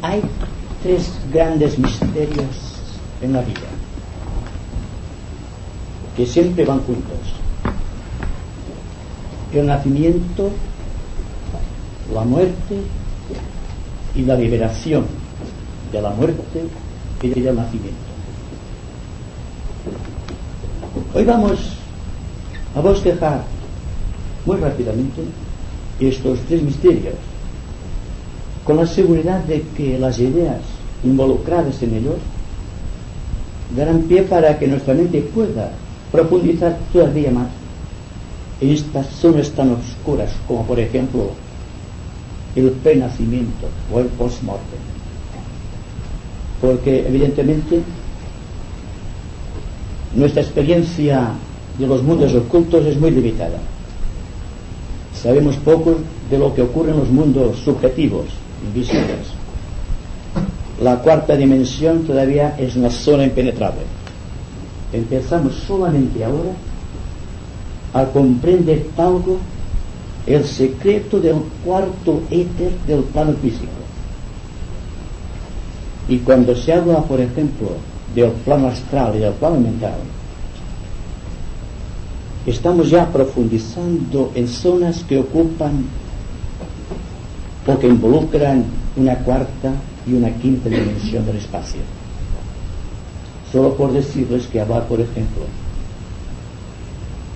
Hay tres grandes misterios en la vida que siempre van juntos: el nacimiento, la muerte y la liberación de la muerte y del nacimiento. Hoy vamos a bosquejar muy rápidamente estos tres misterios, con la seguridad de que las ideas involucradas en ellos darán pie para que nuestra mente pueda profundizar todavía más en estas zonas tan oscuras como, por ejemplo, el prenacimiento o el postmortem. Porque evidentemente nuestra experiencia de los mundos ocultos es muy limitada. Sabemos poco de lo que ocurre en los mundos subjetivos, invisibles. La cuarta dimensión todavía es una zona impenetrable. Empezamos solamente ahora a comprender algo, el secreto del cuarto éter del plano físico. Y cuando se habla, por ejemplo, del plano astral y del plano mental, estamos ya profundizando en zonas que ocupan o que involucran una cuarta y una quinta dimensión del espacio. Solo por decirles que hablar, por ejemplo,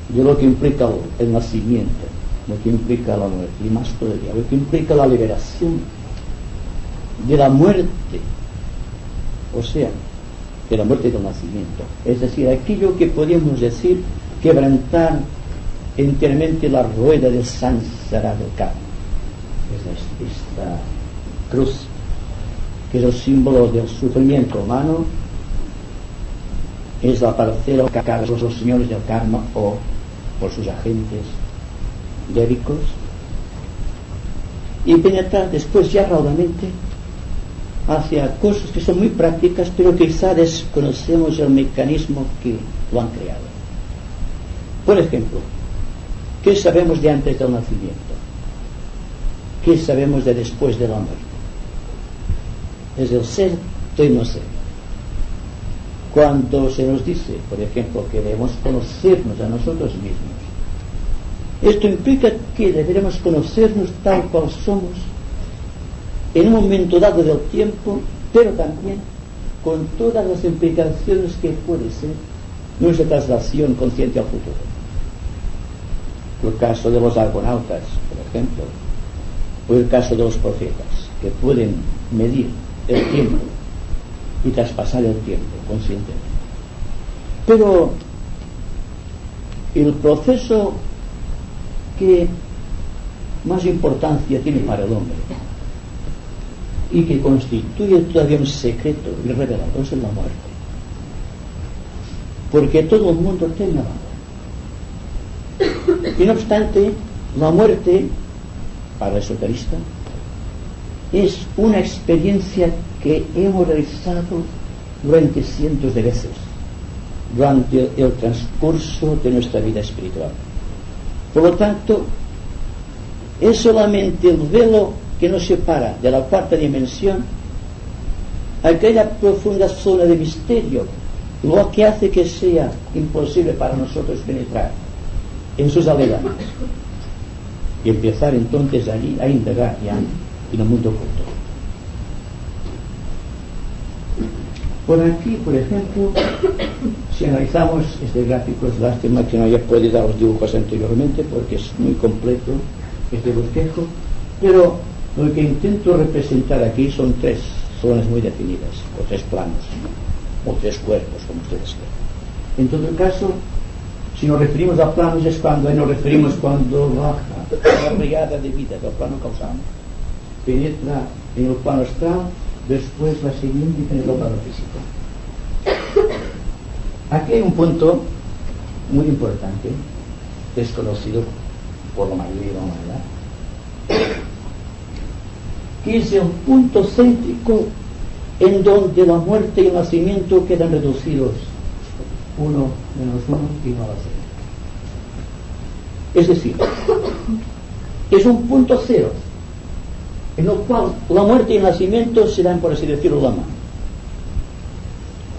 de lo que implica el nacimiento, lo que implica la muerte, y más todavía, lo que implica la liberación de la muerte, o sea, de la muerte y del nacimiento. Es decir, aquello que podríamos decir quebrantar enteramente la rueda del samsara del karma. Es esta cruz, que es el símbolo del sufrimiento humano, es la parcela que cargan los señores del karma o por sus agentes débicos, y penetrar después ya raudamente hacia cosas que son muy prácticas, pero quizá desconocemos el mecanismo que lo han creado. Por ejemplo, ¿qué sabemos de antes del nacimiento? ¿Qué sabemos de después de la muerte? Es el ser y no ser. Cuando se nos dice, por ejemplo, que debemos conocernos a nosotros mismos, esto implica que deberemos conocernos tal cual somos en un momento dado del tiempo, pero también con todas las implicaciones que puede ser nuestra traslación consciente al futuro. El caso de los argonautas, por ejemplo, o el caso de los profetas, que pueden medir el tiempo y traspasar el tiempo conscientemente. Pero el proceso que más importancia tiene para el hombre y que constituye todavía un secreto irrevelado es la muerte, porque todo el mundo teme a la muerte. Y no obstante, la muerte para el esoterista es una experiencia que hemos realizado durante cientos de veces durante el transcurso de nuestra vida espiritual. Por lo tanto, es solamente el velo que nos separa de la cuarta dimensión, aquella profunda zona de misterio, lo que hace que sea imposible para nosotros penetrar en sus aledaños y empezar entonces allí a indagar ya en el mundo oculto. Por aquí, por ejemplo, si analizamos este gráfico, es lástima que no haya podido dar los dibujos anteriormente porque es muy completo este bosquejo, pero lo que intento representar aquí son tres zonas muy definidas, o tres planos, o tres cuerpos, como ustedes quieran. En todo caso, si nos referimos a planos es cuando nos referimos cuando baja la brigada de vida del plano causal, penetra en el plano astral, después la siguiente en el plano físico. Aquí hay un punto muy importante, desconocido por la mayoría de la humanidad, que es el punto céntrico en donde la muerte y el nacimiento quedan reducidos 1 menos 1 igual a 0. Es decir, es un punto cero en lo cual la muerte y el nacimiento se dan, por así decirlo, la mano.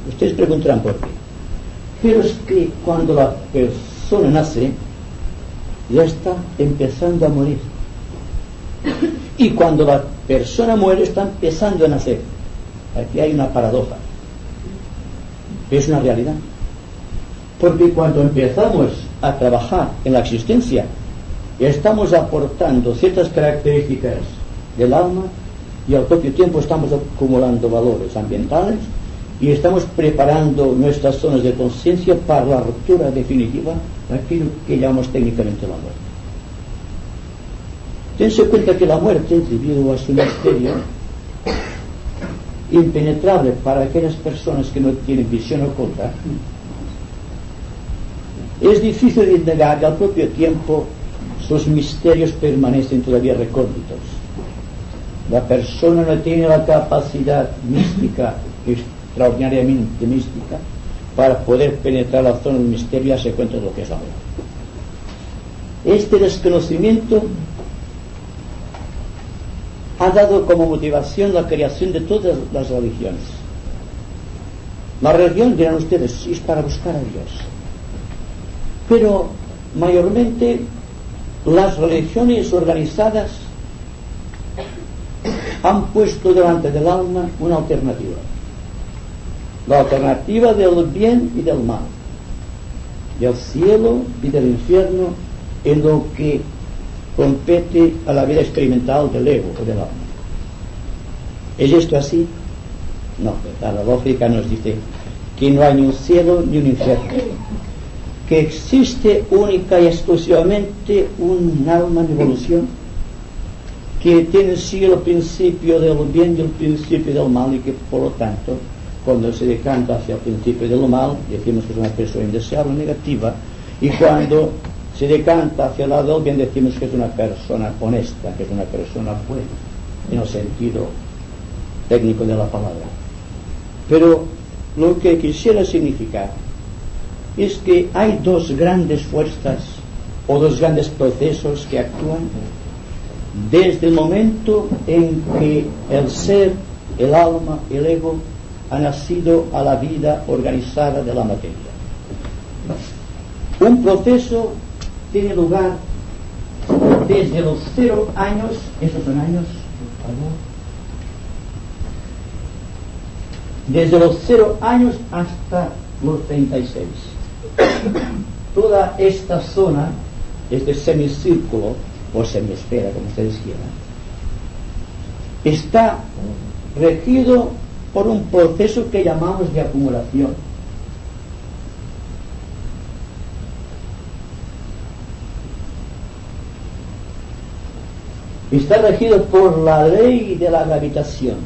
Ustedes preguntarán por qué. Pero es que cuando la persona nace, ya está empezando a morir. Y cuando la persona muere, está empezando a nacer. Aquí hay una paradoja. Es una realidad. Porque cuando empezamos a trabajar en la existencia, estamos aportando ciertas características del alma y al propio tiempo estamos acumulando valores ambientales y estamos preparando nuestras zonas de conciencia para la ruptura definitiva de aquello que llamamos técnicamente la muerte. Tense cuenta que la muerte, debido a su misterio impenetrable para aquellas personas que no tienen visión oculta, es difícil de negar que al propio tiempo sus misterios permanecen todavía recónditos. La persona no tiene la capacidad mística, extraordinariamente mística, para poder penetrar la zona del misterio y darse cuenta de lo que es la muerte. Este desconocimiento ha dado como motivación la creación de todas las religiones. La religión, dirán ustedes, es para buscar a Dios. Pero mayormente las religiones organizadas han puesto delante del alma una alternativa. La alternativa del bien y del mal, del cielo y del infierno, en lo que compete a la vida experimental del ego o del alma. ¿Es esto así? No, la lógica nos dice que no hay ni un cielo ni un infierno, que existe única y exclusivamente un alma en evolución que tiene en sí el principio del bien y el principio del mal, y que por lo tanto cuando se decanta hacia el principio del mal decimos que es una persona indeseable, negativa, y cuando se decanta hacia el lado del bien decimos que es una persona honesta, que es una persona buena en el sentido técnico de la palabra. Pero lo que quisiera significar es que hay dos grandes fuerzas o dos grandes procesos que actúan desde el momento en que el ser, el alma, el ego ha nacido a la vida organizada de la materia. Un proceso tiene lugar desde los 0 años, esos son años, por favor, desde los 0 años hasta los 36. Toda esta zona, este semicírculo o semiesfera, como ustedes quieran, está regido por un proceso que llamamos de acumulación. Está regido por la ley de la gravitación.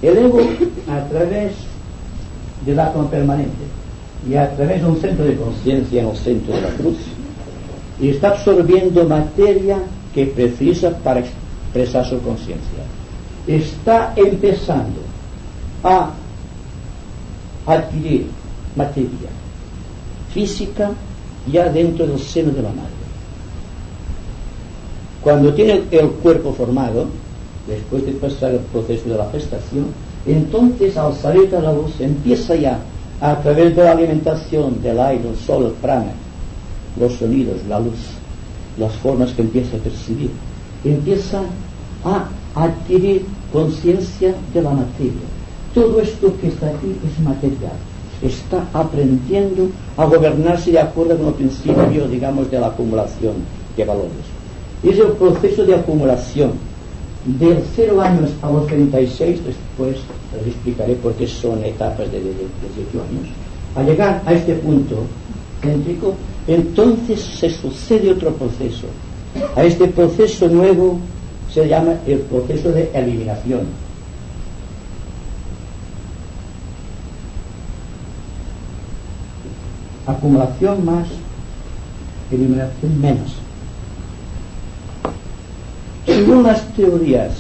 El ego, a través del átomo permanente y a través de un centro de conciencia en el centro de la cruz, y está absorbiendo materia que precisa para expresar su conciencia. Está empezando a adquirir materia física ya dentro del seno de la madre. Cuando tiene el cuerpo formado, después de pasar el proceso de la gestación, entonces al salir de la luz empieza ya a través de la alimentación del aire, el sol, el prana, los sonidos, la luz, las formas que empieza a percibir, empieza a adquirir conciencia de la materia. Todo esto que está aquí es material. Está aprendiendo a gobernarse de acuerdo con el principio, digamos, de la acumulación de valores. Es el proceso de acumulación del 0 años a los 36, después les explicaré por qué son etapas de 18 años. Al llegar a este punto céntrico, entonces se sucede otro proceso. A este proceso nuevo se llama el proceso de eliminación. Acumulación más, eliminación menos. Según las teorías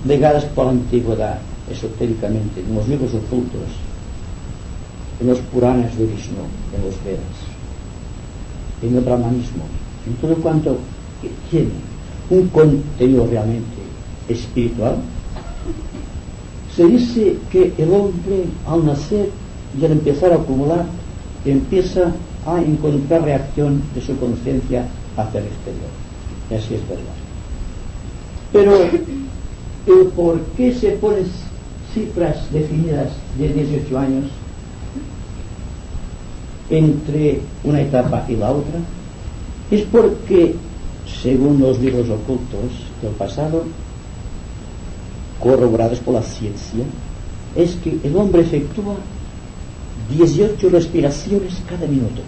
legadas por la antigüedad, esotéricamente, en los libros ocultos, en los Puranas de Vishnu, en los Vedas, en el brahmanismo, en todo cuanto tiene un contenido realmente espiritual, se dice que el hombre al nacer y al empezar a acumular empieza a encontrar reacción de su conciencia hacia el exterior. Y así es verdad. Pero el por qué se ponen cifras definidas de 18 años entre una etapa y la otra es porque, según los libros ocultos del pasado, corroborados por la ciencia, es que el hombre efectúa 18 respiraciones cada minuto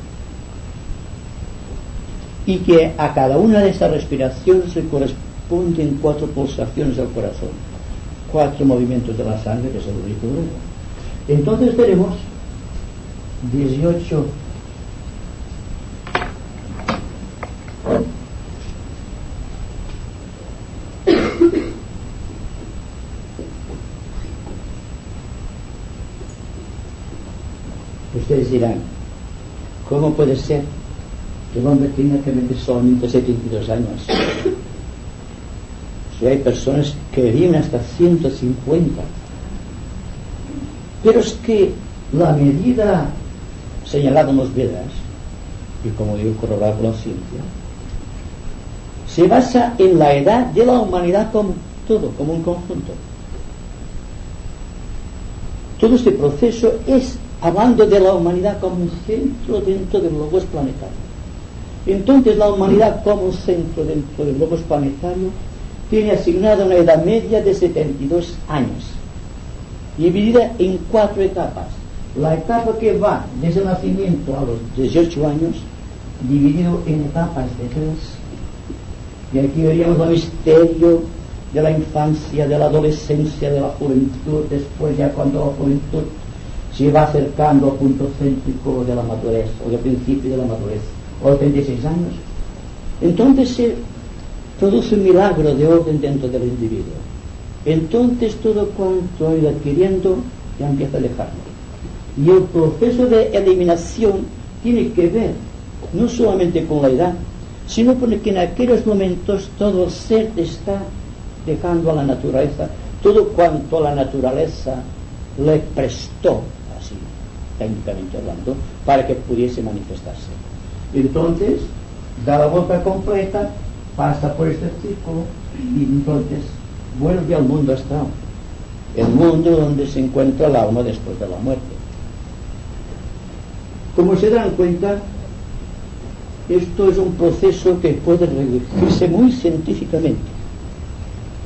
y que a cada una de esas respiraciones se corresponden 4 pulsaciones del corazón, 4 movimientos de la sangre, que es el único grupo. Entonces tenemos 18 Ustedes dirán, ¿cómo puede ser que el hombre tenga que vivir solamente 72 años? Si hay personas que viven hasta 150. Pero es que la medida señalada en los Vedas, y como digo, corroborada por la ciencia, se basa en la edad de la humanidad como todo, como un conjunto. Todo este proceso es hablando de la humanidad como un centro dentro del logos planetario. Entonces la humanidad como un centro dentro del logos planetario tiene asignada una edad media de 72 años, dividida en 4 etapas. La etapa que va desde el nacimiento a los 18 años, dividido en etapas de 3. Y aquí veríamos el misterio de la infancia, de la adolescencia, de la juventud, después ya cuando la juventud se va acercando al punto céntrico de la madurez, o del principio de la madurez, o a los 36 años. Entonces se produce un milagro de orden dentro del individuo. Entonces todo cuanto ha ido adquiriendo ya empieza a dejarlo. Y el proceso de eliminación tiene que ver no solamente con la edad, sino con que en aquellos momentos todo ser está dejando a la naturaleza todo cuanto la naturaleza le prestó, así técnicamente hablando, para que pudiese manifestarse. Entonces da la vuelta completa, pasa por este círculo y entonces vuelve al mundo astral, el mundo donde se encuentra el alma después de la muerte. Como se dan cuenta, esto es un proceso que puede reducirse muy científicamente,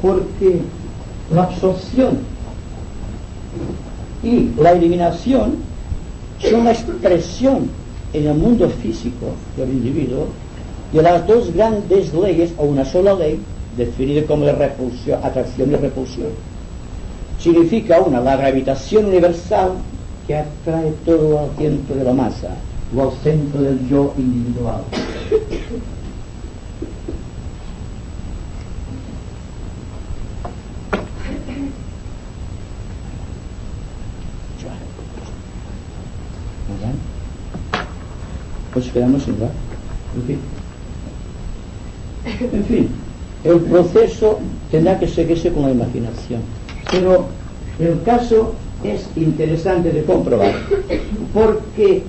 porque la absorción y la eliminación son la expresión en el mundo físico del individuo de las dos grandes leyes, o una sola ley, definida como la repulsión, atracción y repulsión. Significa una, la gravitación universal, que atrae todo al centro de la masa o al centro del yo individual. Pues esperamos sin dar. En fin, el proceso tendrá que seguirse con la imaginación, pero el caso es interesante de comprobar, porque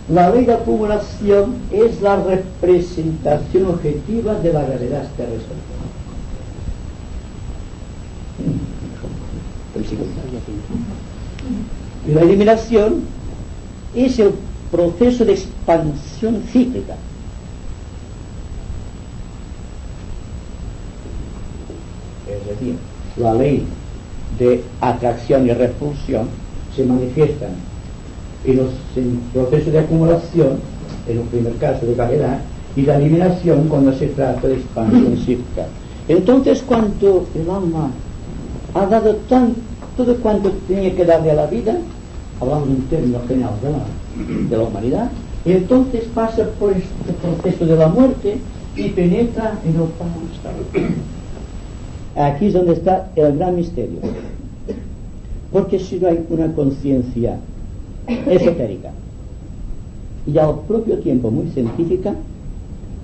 la ley de acumulación es la representación objetiva de la realidad terrestre. Y la eliminación es el proceso de expansión cíclica. Es decir, la ley de atracción y repulsión se manifiestan en los procesos de acumulación, en el primer caso de gravedad, y la eliminación cuando se trata de expansión cíclica. Entonces, cuando el alma ha dado todo cuanto tenía que darle a la vida, hablamos en términos generales de la humanidad, entonces pasa por este proceso de la muerte y penetra en el plano astral. Aquí es donde está el gran misterio, porque si no hay una conciencia esotérica y al propio tiempo muy científica,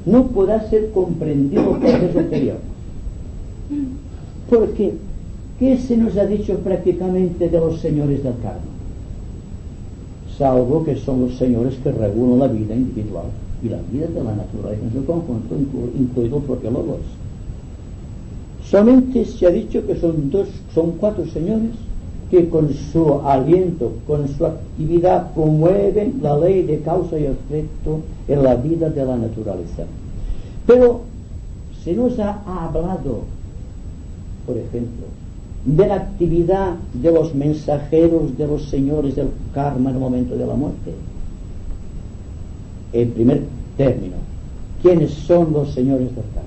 no podrá ser comprendido el proceso exterior. Porque, ¿qué se nos ha dicho prácticamente de los señores del karma? Salvo que son los señores que regulan la vida individual y la vida de la naturaleza en su conjunto, incluido el propio Logos. Solamente se ha dicho que son 4 señores que con su aliento, con su actividad promueven la ley de causa y efecto en la vida de la naturaleza. Pero se nos ha hablado, por ejemplo, de la actividad de los mensajeros de los señores del karma en el momento de la muerte. En primer término, ¿quiénes son los señores del karma?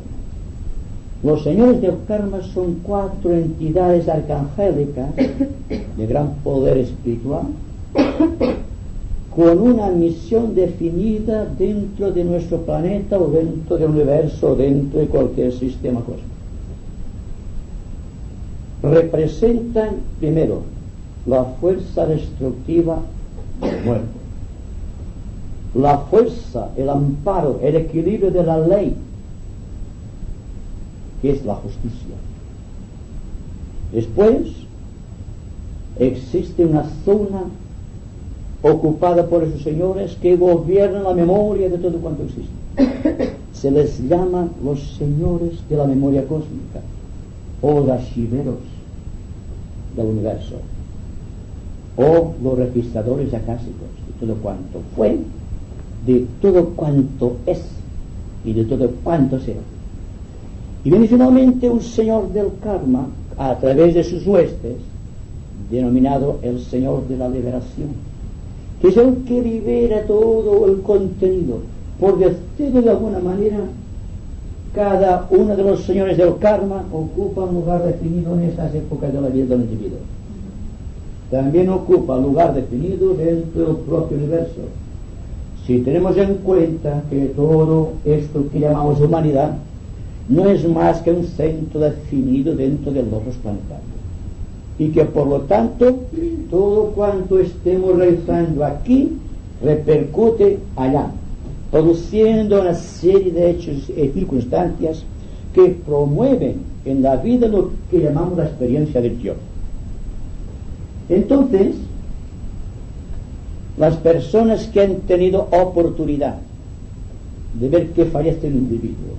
Los señores del karma son 4 entidades arcangélicas de gran poder espiritual con una misión definida dentro de nuestro planeta o dentro del universo o dentro de cualquier sistema cósmico. Representan primero la fuerza destructiva del muerto, la fuerza, el amparo, el equilibrio de la ley, que es la justicia. Después existe una zona ocupada por esos señores que gobiernan la memoria de todo cuanto existe. Se les llama los señores de la memoria cósmica o los archiveros del universo o los registradores acásicos de todo cuanto fue, de todo cuanto es y de todo cuanto será. Y viene finalmente un señor del karma a través de sus huestes, denominado el señor de la liberación, que es el que libera todo el contenido. Por decirlo de alguna manera, cada uno de los señores del karma ocupa un lugar definido en estas épocas de la vida del individuo. También ocupa un lugar definido dentro del propio universo. Si tenemos en cuenta que todo esto que llamamos humanidad no es más que un centro definido dentro del logos planetario, y que por lo tanto todo cuanto estemos realizando aquí repercute allá, produciendo una serie de hechos y circunstancias que promueven en la vida lo que llamamos la experiencia del yo. Entonces, las personas que han tenido oportunidad de ver que fallece el individuo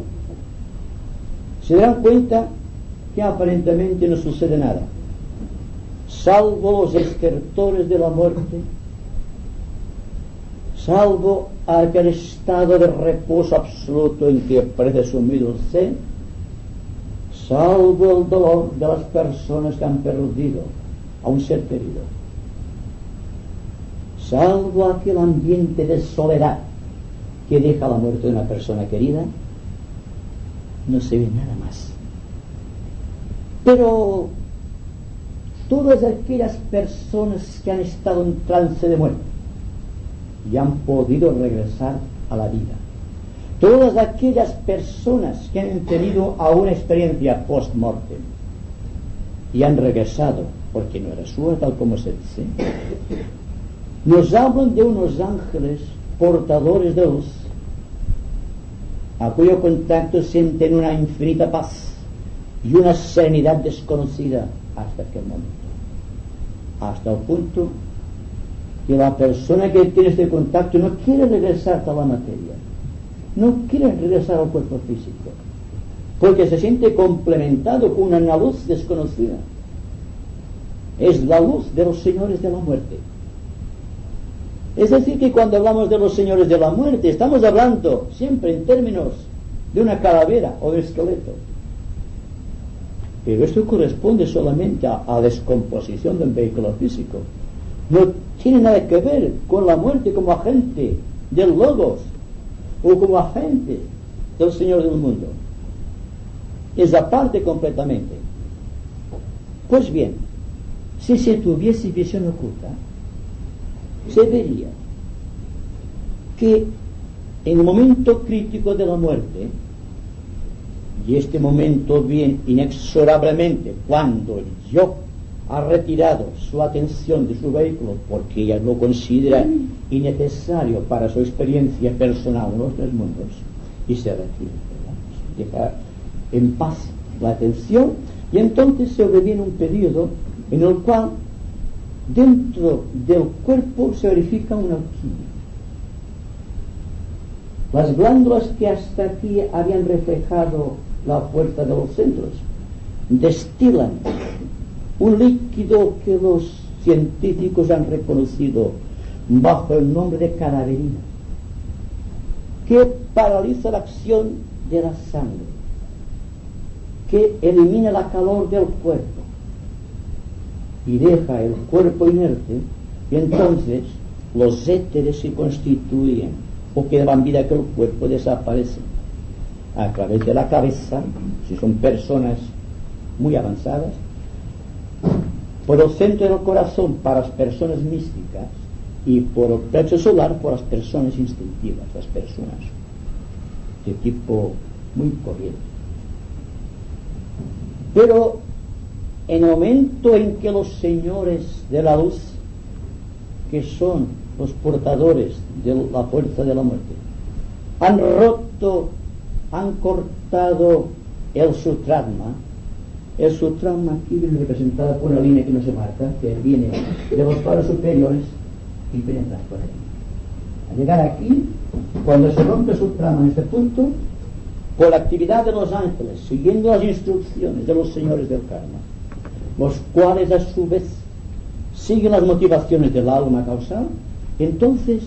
se dan cuenta que aparentemente no sucede nada, salvo los estertores de la muerte, salvo aquel estado de reposo absoluto en que parece sumido el ser, salvo el dolor de las personas que han perdido a un ser querido, salvo aquel ambiente de soledad que deja la muerte de una persona querida. No se ve nada más. Pero todas aquellas personas que han estado en trance de muerte y han podido regresar a la vida, todas aquellas personas que han tenido a una experiencia post-mortem y han regresado, porque no era suya, tal como se dice, nos hablan de unos ángeles portadores de luz, a cuyo contacto sienten una infinita paz y una serenidad desconocida hasta aquel momento, hasta el punto que la persona que tiene este contacto no quiere regresar a la materia, no quiere regresar al cuerpo físico, porque se siente complementado con una luz desconocida. Es la luz de los señores de la muerte. Es decir, que cuando hablamos de los señores de la muerte, estamos hablando siempre en términos de una calavera o de esqueleto. Pero esto corresponde solamente a la descomposición del vehículo físico. No tiene nada que ver con la muerte como agente del logos o como agente del Señor del mundo. Es aparte completamente. Pues bien, si se tuviese visión oculta, se vería que en el momento crítico de la muerte, y este momento viene inexorablemente cuando el yo ha retirado su atención de su vehículo porque ella lo considera innecesario para su experiencia personal en los 3 mundos, y se retira, deja en paz la atención, Y entonces se sobreviene un periodo en el cual dentro del cuerpo se verifica una alquimia. Las glándulas que hasta aquí habían reflejado la fuerza de los centros destilan un líquido que los científicos han reconocido bajo el nombre de cadaverina, que paraliza la acción de la sangre, que elimina la calor del cuerpo y deja el cuerpo inerte, y entonces los éteres se constituyen o que dan vida, que el cuerpo desaparece a través de la cabeza, si son personas muy avanzadas, por el centro del corazón para las personas místicas, y por el plexo solar por las personas instintivas, las personas de tipo muy corriente. Pero en el momento en que los señores de la luz, que son los portadores de la fuerza de la muerte, han roto, han cortado el sutrama aquí viene representada por una línea que no se marca, que viene de los palos superiores y penetra por ahí. Al llegar aquí, cuando se rompe su trama en este punto, por la actividad de los ángeles, siguiendo las instrucciones de los señores del karma, los cuales a su vez siguen las motivaciones del alma causal, entonces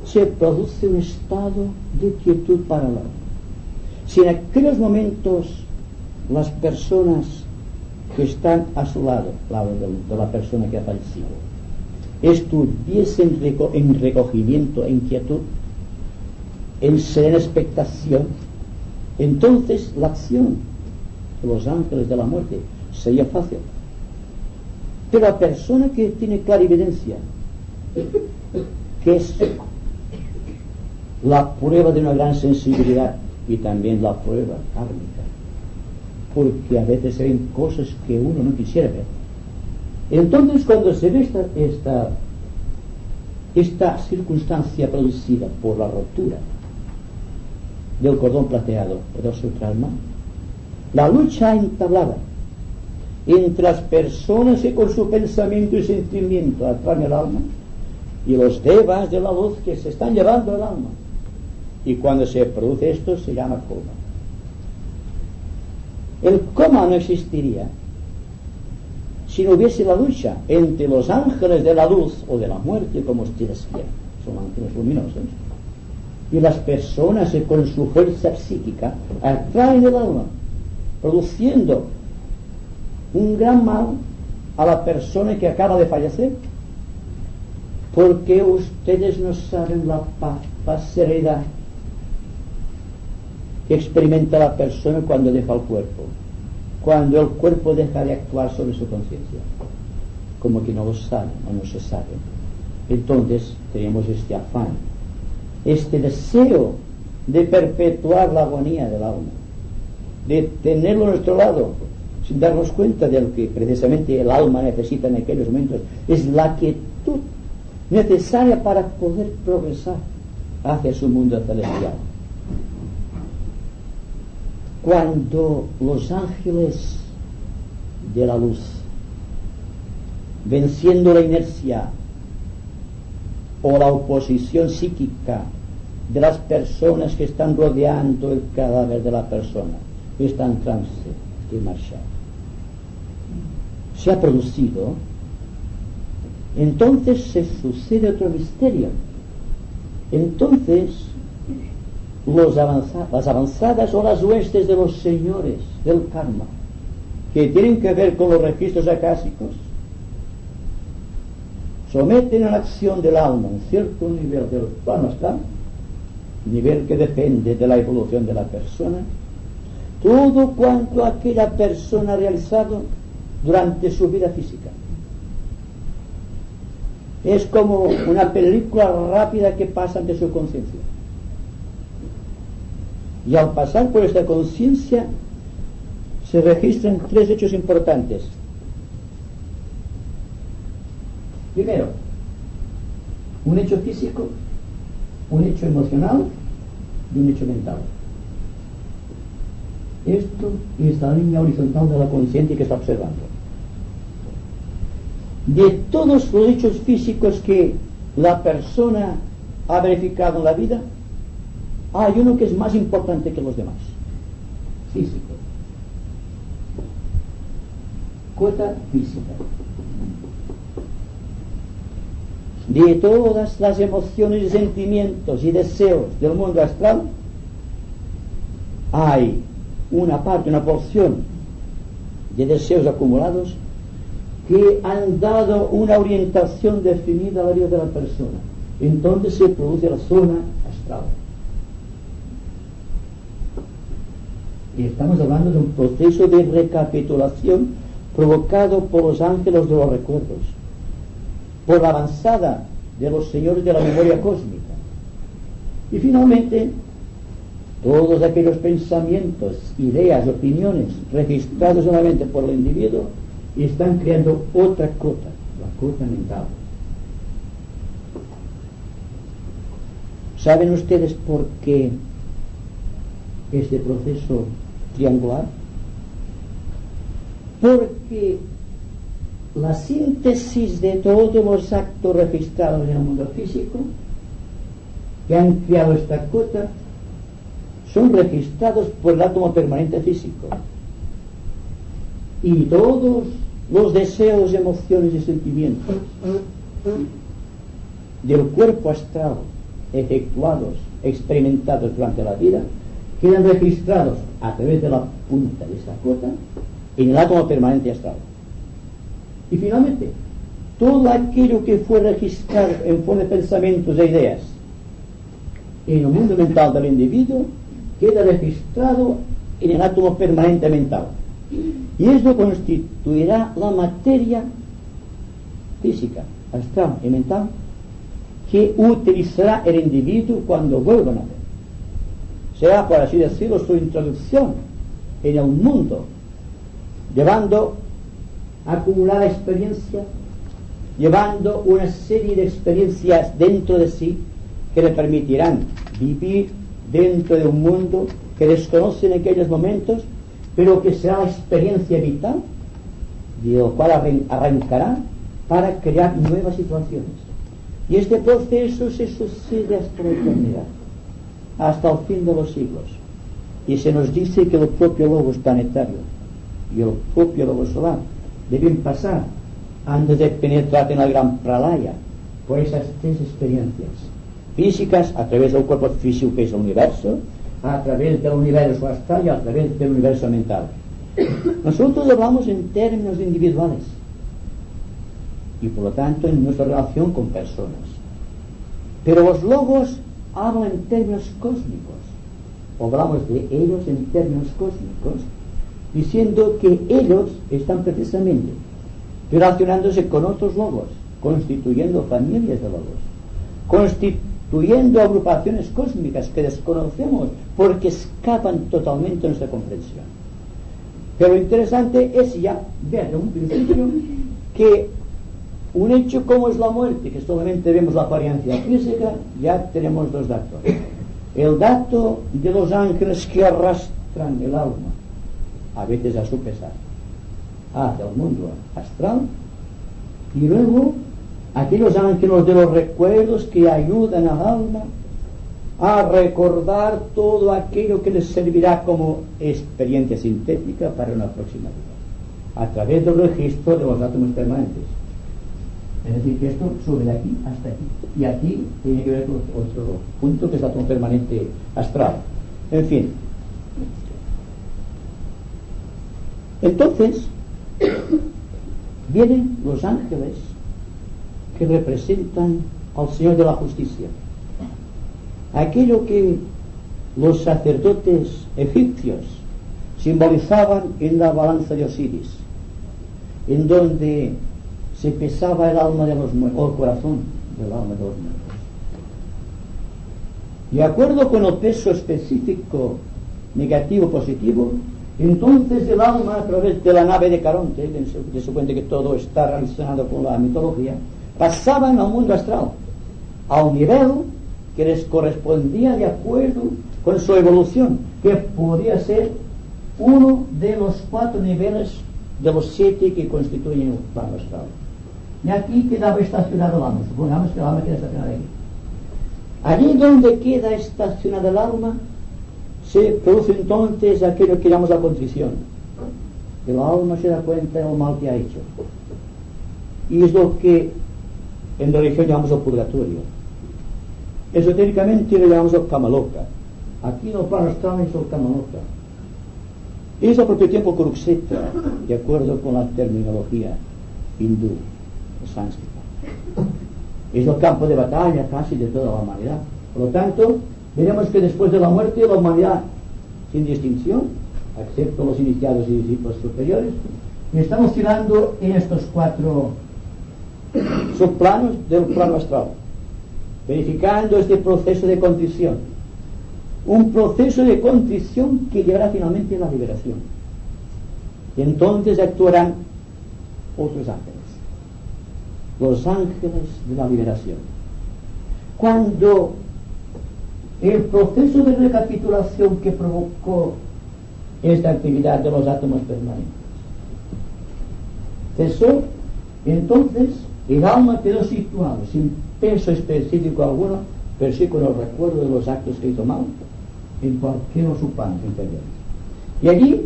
se produce un estado de quietud para el alma. Si en aquellos momentos las personas que están a su lado de la persona que ha fallecido, estuviesen en recogimiento, en quietud, en serena expectación, entonces la acción de los ángeles de la muerte sería fácil. Pero la persona que tiene clarividencia, que es la prueba de una gran sensibilidad y también la prueba kármica, porque a veces se ven cosas que uno no quisiera ver, entonces cuando se ve esta circunstancia producida por la rotura del cordón plateado o del sutralma, la lucha entablada entre las personas que con su pensamiento y sentimiento atraen el alma y los devas de la luz que se están llevando el alma, y cuando se produce esto se llama coma. El coma no existiría si no hubiese la lucha entre los ángeles de la luz o de la muerte, como ustedes quieran, son ángeles luminosos, y las personas que con su fuerza psíquica atraen el alma, produciendo un gran mal a la persona que acaba de fallecer, porque ustedes no saben la paz, la serenidad que experimenta la persona cuando deja el cuerpo, cuando el cuerpo deja de actuar sobre su conciencia, como que no lo sabe o no se sabe. Entonces tenemos este afán, este deseo de perpetuar la agonía del alma, de tenerlo a nuestro lado sin darnos cuenta de lo que precisamente el alma necesita en aquellos momentos. Es la quietud necesaria para poder progresar hacia su mundo celestial. Cuando los ángeles de la luz, venciendo la inercia o la oposición psíquica de las personas que están rodeando el cadáver de la persona, está en trance de marchar, se ha producido, entonces se sucede otro misterio. Entonces las avanzadas o las huestes de los señores del karma, que tienen que ver con los registros acásicos, someten a la acción del alma un cierto nivel del plano astral, nivel que depende de la evolución de la persona, todo cuanto aquella persona ha realizado durante su vida física. Es como una película rápida que pasa ante su conciencia. Y al pasar por esta conciencia se registran tres hechos importantes. Primero, un hecho físico, un hecho emocional y un hecho mental. Esto es la línea horizontal de la conciencia que está observando. De todos los hechos físicos que la persona ha verificado en la vida, hay uno que es más importante que los demás. Físico. Cuota física. De todas las emociones y sentimientos y deseos del mundo astral, hay una parte, una porción de deseos acumulados que han dado una orientación definida a la vida de la persona. Entonces se produce la zona astral. Y estamos hablando de un proceso de recapitulación provocado por los ángeles de los recuerdos, por la avanzada de los señores de la memoria cósmica. Y finalmente, todos aquellos pensamientos, ideas, opiniones registrados solamente por el individuo están creando otra cota, la cota mental. ¿Saben ustedes por qué este proceso triangular? Porque la síntesis de todos los actos registrados en el mundo físico que han creado esta cota son registrados por el átomo permanente físico, y todos los deseos, emociones y sentimientos del cuerpo astral efectuados, experimentados durante la vida, quedan registrados a través de la punta de esta cota en el átomo permanente astral. Y finalmente, todo aquello que fue registrado en forma de pensamientos e ideas en el mundo mental del individuo queda registrado en el átomo permanente mental, y esto constituirá la materia física, astral y mental que utilizará el individuo cuando vuelva a nacer. Será, por así decirlo, su introducción en el mundo, llevando acumulada experiencia, llevando una serie de experiencias dentro de sí que le permitirán vivir dentro de un mundo que desconoce en aquellos momentos, pero que será la experiencia vital de lo cual arrancará para crear nuevas situaciones. Y este proceso se sucede hasta la eternidad, hasta el fin de los siglos. Y se nos dice que el propio logos planetario y el propio logos solar deben pasar antes de penetrar en la gran pralaya por esas tres experiencias físicas, a través del cuerpo físico que es el universo, a través del universo astral y a través del universo mental. Nosotros hablamos en términos individuales y por lo tanto en nuestra relación con personas, pero los logos hablan en términos cósmicos. Hablamos de ellos en términos cósmicos, diciendo que ellos están precisamente relacionándose con otros logos, constituyendo familias de logos, constituyendo agrupaciones cósmicas que desconocemos porque escapan totalmente de nuestra comprensión. Pero lo interesante es ya ver de un principio que un hecho como es la muerte, que solamente vemos la apariencia física, ya tenemos dos datos. El dato de los ángeles que arrastran el alma, a veces a su pesar, hacia el mundo astral, y luego aquellos ángeles de los recuerdos que ayudan al alma a recordar todo aquello que les servirá como experiencia sintética para una próxima vida, a través del registro de los átomos permanentes. Es decir, que esto sube de aquí hasta aquí, y aquí tiene que ver con otro punto que es el átomo permanente astral. En fin, entonces vienen los ángeles que representan al Señor de la Justicia, aquello que los sacerdotes egipcios simbolizaban en la balanza de Osiris, en donde se pesaba el alma de los muertos, o el corazón del alma de los muertos. De acuerdo con el peso específico, negativo, positivo, entonces el alma, a través de la nave de Caronte, que se cuenta que todo está relacionado con la mitología, pasaban al mundo astral, a un nivel que les correspondía de acuerdo con su evolución, que podría ser uno de los 4 niveles de los 7 que constituyen el plano astral. Y aquí quedaba estacionado el alma. Supongamos que el alma queda estacionada aquí. Allí donde queda estacionada el alma, se produce entonces aquello que llamamos la contrición. El alma se da cuenta del mal que ha hecho. Y es lo que en religión llamamos el purgatorio. Esotéricamente lo llamamos el Kamaloka. Aquí en el plano astral es el Kamaloka. Es al propio tiempo Kurukshetra, de acuerdo con la terminología hindú o sánscrita. Es el campo de batalla casi de toda la humanidad. Por lo tanto, veremos que después de la muerte la humanidad, sin distinción, excepto los iniciados y discípulos superiores, estamos tirando en estos 4 subplanos del plano astral, verificando este proceso de contrición. Un proceso de contrición que llevará finalmente a la liberación. Y entonces actuarán otros ángeles, los ángeles de la liberación. Cuando el proceso de recapitulación que provocó esta actividad de los átomos permanentes cesó, entonces el alma quedó situado sin peso específico alguno, pero sí con el recuerdo de los actos que hizo mal en cualquier ocupante interior. Y allí,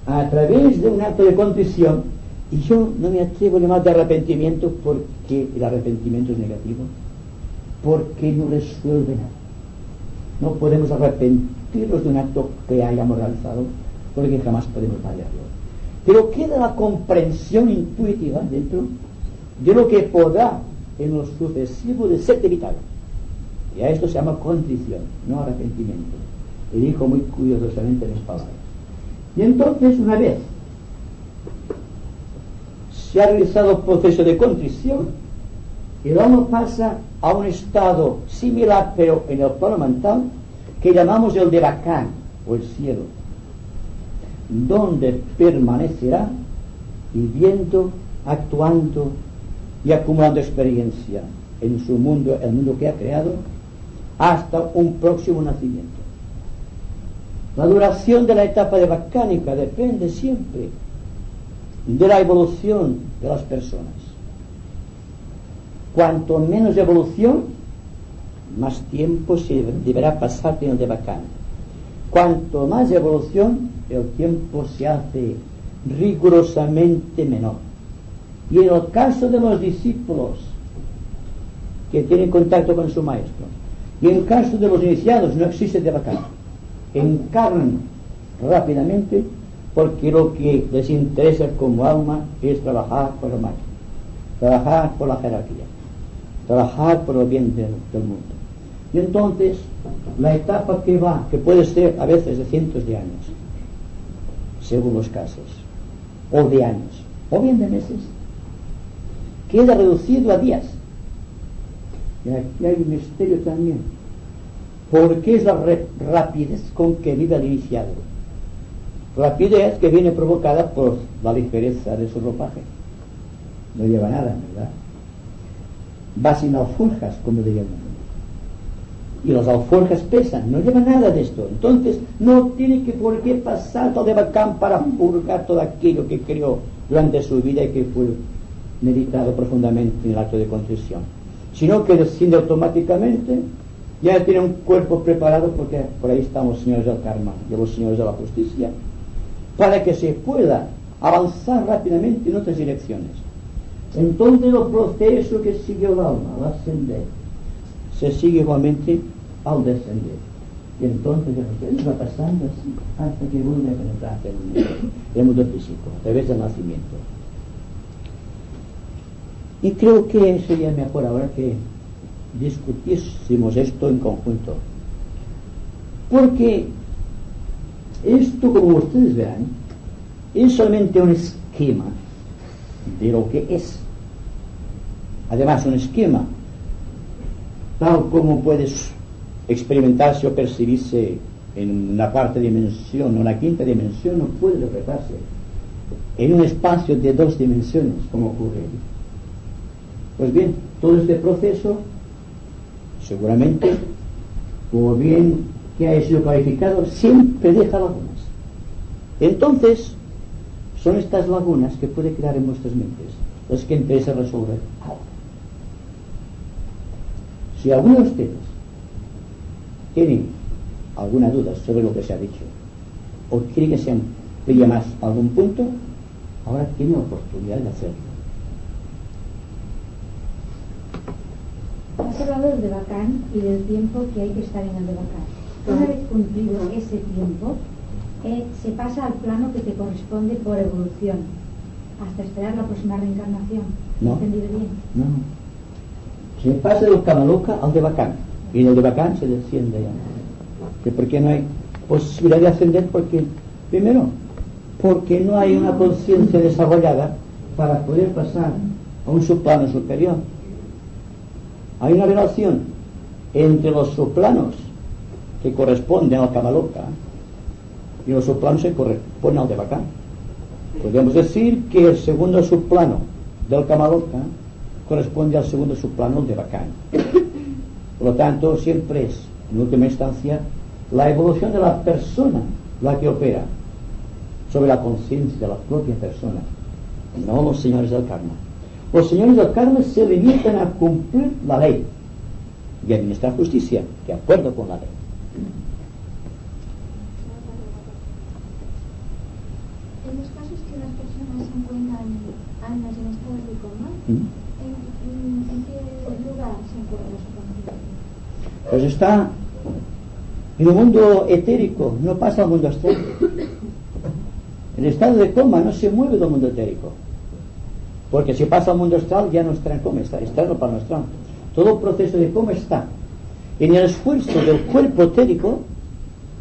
a través de un acto de contrición, y yo no me atrevo a llamar de arrepentimiento porque el arrepentimiento es negativo, porque no resuelve nada. No podemos arrepentirnos de un acto que hayamos realizado, porque jamás podemos fallarlo. Pero queda la comprensión intuitiva dentro de lo que podrá en lo sucesivo de ser evitado. Y a esto se llama contrición, no arrepentimiento. Y dijo muy cuidadosamente mis palabras. Y entonces, una vez se ha realizado el proceso de contrición, el alma pasa a un estado similar, pero en el plano mental, que llamamos el de Bacán, o el cielo, donde permanecerá viviendo, actuando y acumulando experiencia en su mundo, el mundo que ha creado, hasta un próximo nacimiento. La duración de la etapa de bacánica depende siempre de la evolución de las personas. Cuanto menos evolución, más tiempo se deberá pasar en el de bacán. Cuanto más evolución, el tiempo se hace rigurosamente menor. Y en el caso de los discípulos que tienen contacto con su maestro, y en caso de los iniciados, no existe de bacán. Encarnan rápidamente, porque lo que les interesa como alma es trabajar por el maestro, trabajar por la jerarquía, trabajar por el bien del mundo. Y entonces la etapa que puede ser a veces de cientos de años, según los casos, o de años, o bien de meses, queda reducido a días. Y aquí hay un misterio también, porque es la rapidez con que vive el iniciado, rapidez que viene provocada por la ligereza de su ropaje. No lleva nada, ¿verdad? Va sin alforjas, como diría uno. Y las alforjas pesan, no lleva nada de esto. Entonces no tiene que por qué pasar todo de bacán para purgar todo aquello que creó durante su vida y que fue meditado profundamente en el acto de contrición, sino que desciende automáticamente, ya tiene un cuerpo preparado, porque por ahí están los señores del karma y los señores de la justicia, para que se pueda avanzar rápidamente en otras direcciones. Entonces el proceso que siguió el alma al ascender se sigue igualmente al descender, y entonces el proceso va pasando así hasta que vuelve a penetrarse en el mundo físico a través del nacimiento. Y creo que sería mejor ahora que discutiésemos esto en conjunto, porque esto, como ustedes verán, es solamente un esquema de lo que es. Además, un esquema tal como puedes experimentarse o percibirse en una cuarta dimensión o una quinta dimensión, no puede reflejarse en un espacio de 2 dimensiones, como ocurre. Pues bien, todo este proceso seguramente, por bien que haya sido clarificado, siempre deja lagunas. Entonces, son estas lagunas que puede crear en vuestras mentes las que interesa resolver. Si alguno de ustedes tiene alguna duda sobre lo que se ha dicho o quiere que se amplíe más algún punto, ahora tiene oportunidad de hacerlo. Has hablado del Devacán y del tiempo que hay que estar en el Devacán. Una vez cumplido ese tiempo, se pasa al plano que te corresponde por evolución, hasta esperar la próxima reencarnación. No. ¿Entendido bien? No. Se pasa del Kamaloka al Devacán, y del Devacán se desciende ya. ¿Que por qué no hay posibilidad de ascender? Porque, primero, porque no hay una conciencia desarrollada para poder pasar a un subplano superior. Hay una relación entre los subplanos que corresponden al Kamaloka y los subplanos que corresponden al Devacán. Podríamos decir que el segundo subplano del Kamaloka corresponde al segundo subplano del Devacán. Por lo tanto, siempre es, en última instancia, la evolución de la persona la que opera sobre la conciencia de la propia persona, no los señores del karma. Los señores del karma se limitan a cumplir la ley y administrar justicia, de acuerdo con la ley. En los casos que las personas se encuentran almas en estado de coma, ¿en qué lugar se encuentra su conciencia? Pues está en un mundo etérico, no pasa al mundo astral. El estado de coma no se mueve del mundo etérico, porque si pasa al mundo astral ya no está en coma, está externo para el astral. Todo el proceso de coma está en el esfuerzo del cuerpo etérico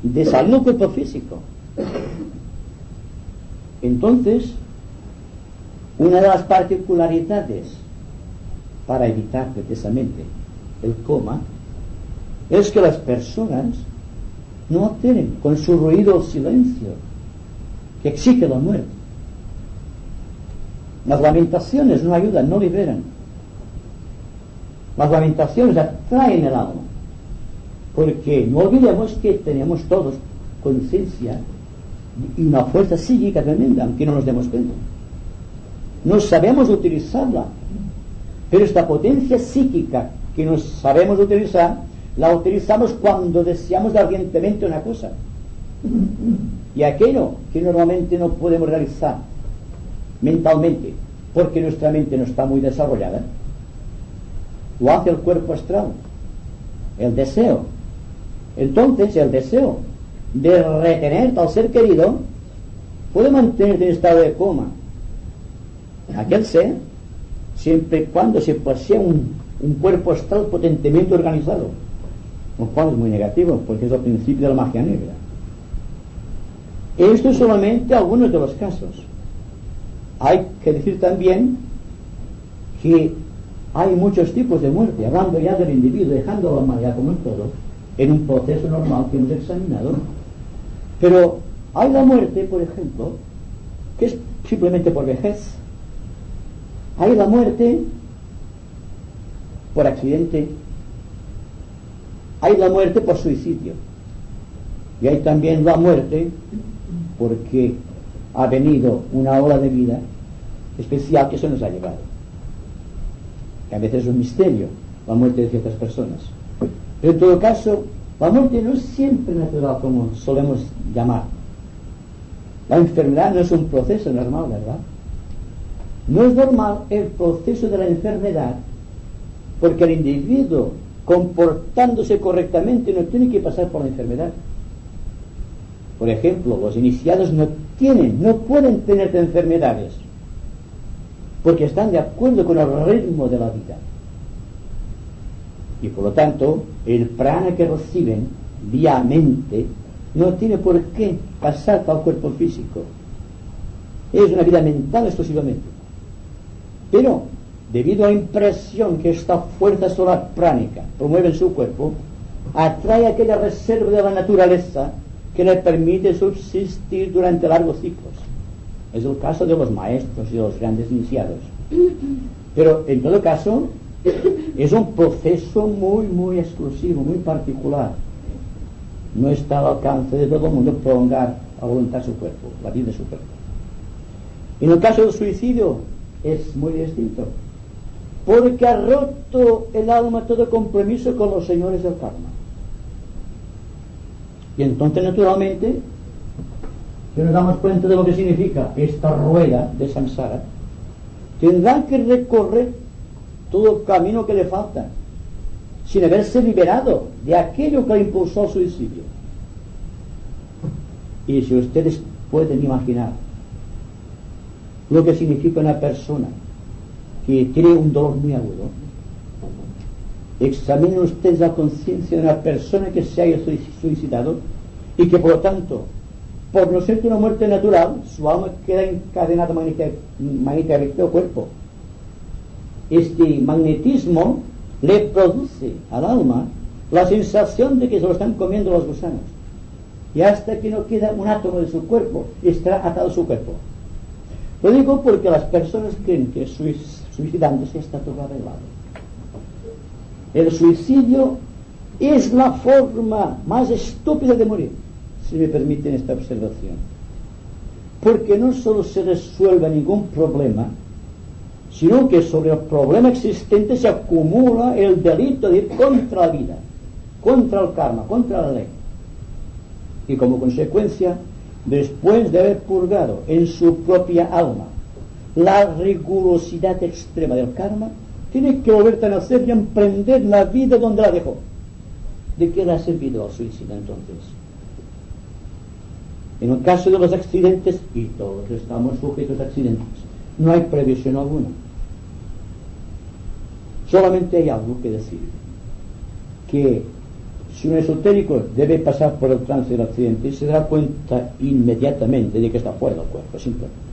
de salir del cuerpo físico. Entonces, una de las particularidades para evitar precisamente el coma es que las personas no obtienen con su ruido el silencio que exige la muerte. Las lamentaciones no ayudan, no liberan. Las lamentaciones atraen el alma, porque no olvidemos que tenemos todos conciencia y una fuerza psíquica tremenda, aunque no nos demos cuenta. No sabemos utilizarla, pero esta potencia psíquica que no sabemos utilizar, la utilizamos cuando deseamos ardientemente una cosa. Y aquello que normalmente no podemos realizar mentalmente, porque nuestra mente no está muy desarrollada, lo hace el cuerpo astral, el deseo. Entonces el deseo de retener al ser querido puede mantenerte en estado de coma aquel ser, siempre y cuando se posee un cuerpo astral potentemente organizado, lo cual es muy negativo, porque es el principio de la magia negra. Esto es solamente algunos de los casos. Hay que decir también que hay muchos tipos de muerte, hablando ya del individuo, dejando la humanidad como en todo, en un proceso normal que hemos examinado. Pero hay la muerte, por ejemplo, que es simplemente por vejez. Hay la muerte por accidente. Hay la muerte por suicidio. Y hay también la muerte porque ha venido una ola de vida especial que se nos ha llevado. Que a veces es un misterio la muerte de ciertas personas. Pero en todo caso, la muerte no es siempre natural como solemos llamar. La enfermedad no es un proceso normal, ¿verdad? No es normal el proceso de la enfermedad, porque el individuo, comportándose correctamente, no tiene que pasar por la enfermedad. Por ejemplo, los iniciados no pueden tener enfermedades, porque están de acuerdo con el ritmo de la vida. Y por lo tanto, el prana que reciben vía mente no tiene por qué pasar al cuerpo físico. Es una vida mental exclusivamente. Pero, debido a la impresión que esta fuerza solar pránica promueve en su cuerpo, atrae aquella reserva de la naturaleza que le permite subsistir durante largos ciclos. Es el caso de los maestros y de los grandes iniciados. Pero, en todo caso, es un proceso muy, muy exclusivo, muy particular. No está al alcance de todo el mundo prolongar a voluntad su cuerpo, la vida de su cuerpo. En el caso del suicidio es muy distinto, porque ha roto el alma todo compromiso con los señores del karma. Y entonces, naturalmente, si nos damos cuenta de lo que significa esta rueda de samsara, tendrán que recorrer todo el camino que le falta, sin haberse liberado de aquello que le impulsó al suicidio. Y si ustedes pueden imaginar lo que significa una persona que tiene un dolor muy agudo, examinen ustedes la conciencia de una persona que se haya suicidado y que por lo tanto, por no ser una muerte natural, su alma queda encadenada magnéticamente al cuerpo. Este magnetismo le produce al alma la sensación de que se lo están comiendo los gusanos, y hasta que no queda un átomo de su cuerpo estará atado a su cuerpo. Lo digo porque las personas creen que suicidándose está todo arreglado. El suicidio es la forma más estúpida de morir, si me permiten esta observación, porque no solo se resuelve ningún problema, sino que sobre el problema existente se acumula el delito de ir contra la vida, contra el karma, contra la ley. Y como consecuencia, después de haber purgado en su propia alma la rigurosidad extrema del karma, tiene que volver a nacer y emprender la vida donde la dejó. ¿De qué le ha servido al suicidio entonces? En el caso de los accidentes, y todos estamos sujetos a accidentes, no hay previsión alguna. Solamente hay algo que decir, que si un esotérico debe pasar por el trance del accidente, se dará cuenta inmediatamente de que está fuera del cuerpo, simplemente.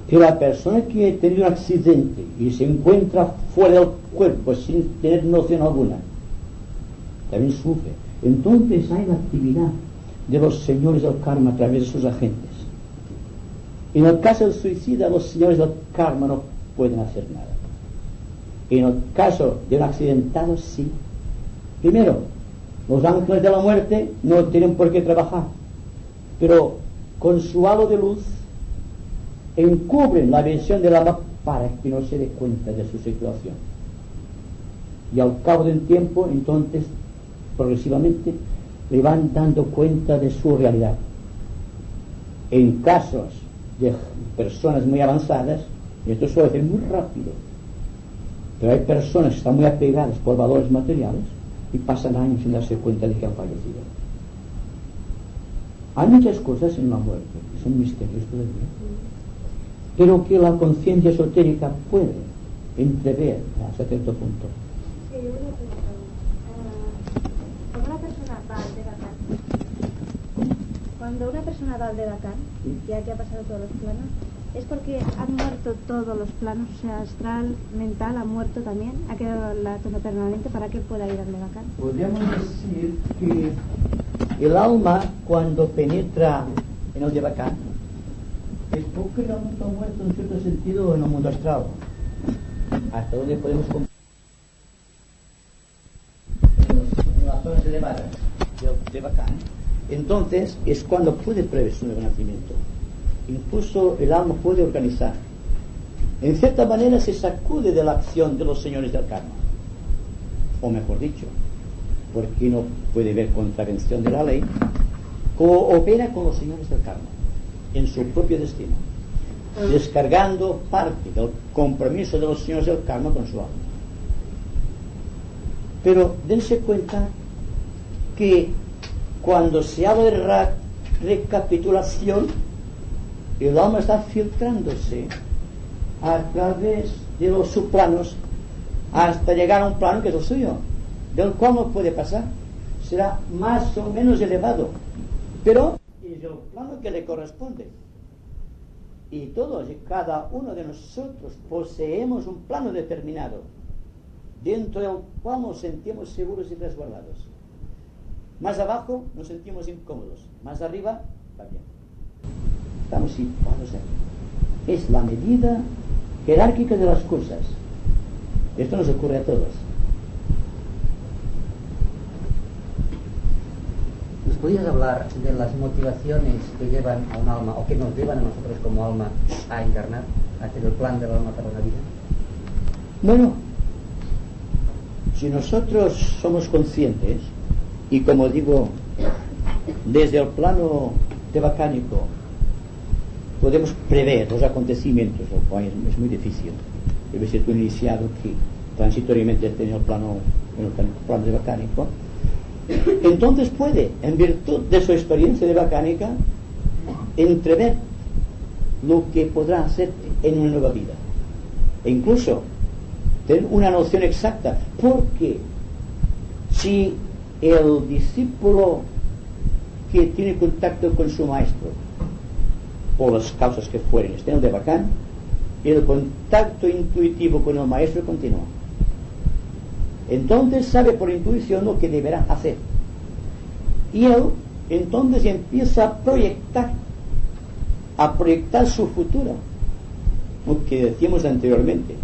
Que la persona que ha tenido un accidente y se encuentra fuera del cuerpo sin tener noción alguna, también sufre. Entonces hay la actividad de los señores del karma a través de sus agentes. En el caso del suicida, los señores del karma no pueden hacer nada. En el caso de un accidentado, sí. Primero, los ángeles de la muerte no tienen por qué trabajar, pero con su halo de luz encubren la visión del alma para que no se dé cuenta de su situación. Y al cabo de un tiempo, entonces, progresivamente, le van dando cuenta de su realidad. En casos de personas muy avanzadas, y esto suele ser muy rápido, pero hay personas que están muy apegadas por valores materiales y pasan años sin darse cuenta de que han fallecido. Hay muchas cosas en la muerte que son misterios todavía, pero que la conciencia esotérica puede entrever hasta cierto punto. Sí, una pregunta. Cuando una persona va al Devacán, ya que ha pasado todos los planos, ¿es porque han muerto todos los planos? O sea, astral, mental, ha muerto también, ha quedado la toma permanente para que pueda ir al Devacán. Podríamos decir que el alma, cuando penetra en el Devacán, es porque el alma está muerto en cierto sentido en el mundo astral. Hasta donde podemos en las zonas elevadas del Devacán. Entonces es cuando puede prever su nacimiento. Incluso el alma puede organizar. En cierta manera se sacude de la acción de los señores del karma. O mejor dicho, porque no puede ver contravención de la ley, coopera con los señores del karma en su propio destino, descargando parte del compromiso de los señores del karma con su alma. Pero dense cuenta que cuando se habla de recapitulación, el alma está filtrándose a través de los subplanos hasta llegar a un plano que es el suyo, del cual no puede pasar. Será más o menos elevado, pero es el plano que le corresponde. Y todos y cada uno de nosotros poseemos un plano determinado, dentro del cual nos sentimos seguros y resguardados. Más abajo nos sentimos incómodos, más arriba también. Estamos situados ahí. Es la medida jerárquica de las cosas. Esto nos ocurre a todos. ¿podrías hablar de las motivaciones que llevan a un alma, o que nos llevan a nosotros como alma a encarnar, a hacer el plan del alma para la vida? Bueno, si nosotros somos conscientes, y como digo, desde el plano tebacánico podemos prever los acontecimientos, lo cual es muy difícil. Debe ser un iniciado que transitoriamente esté en el plano tebacánico. Entonces puede, en virtud de su experiencia tebacánica, entrever lo que podrá hacer en una nueva vida, e incluso tener una noción exacta, porque si el discípulo que tiene contacto con su maestro, por las causas que fueren, está en el Devacán, el contacto intuitivo con el maestro continúa. Entonces sabe por intuición lo que deberá hacer, y él entonces empieza a proyectar su futuro, lo que decíamos anteriormente,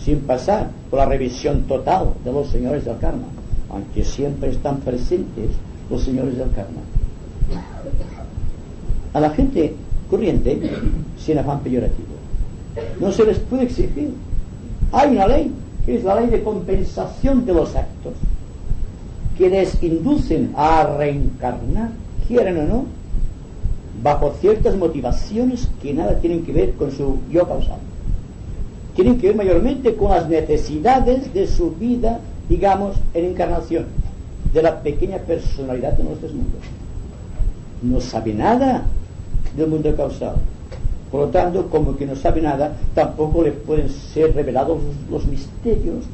sin pasar por la revisión total de los señores del karma, aunque siempre están presentes los señores del karma. A la gente corriente, sin afán peyorativo, no se les puede exigir. Hay una ley, que es la ley de compensación de los actos, que les inducen a reencarnar, quieran o no, bajo ciertas motivaciones que nada tienen que ver con su yo causal. Tienen que ver mayormente con las necesidades de su vida, digamos, en encarnación, de la pequeña personalidad de nuestros mundos. No sabe nada del mundo causal. Por lo tanto, como que no sabe nada, tampoco le pueden ser revelados los misterios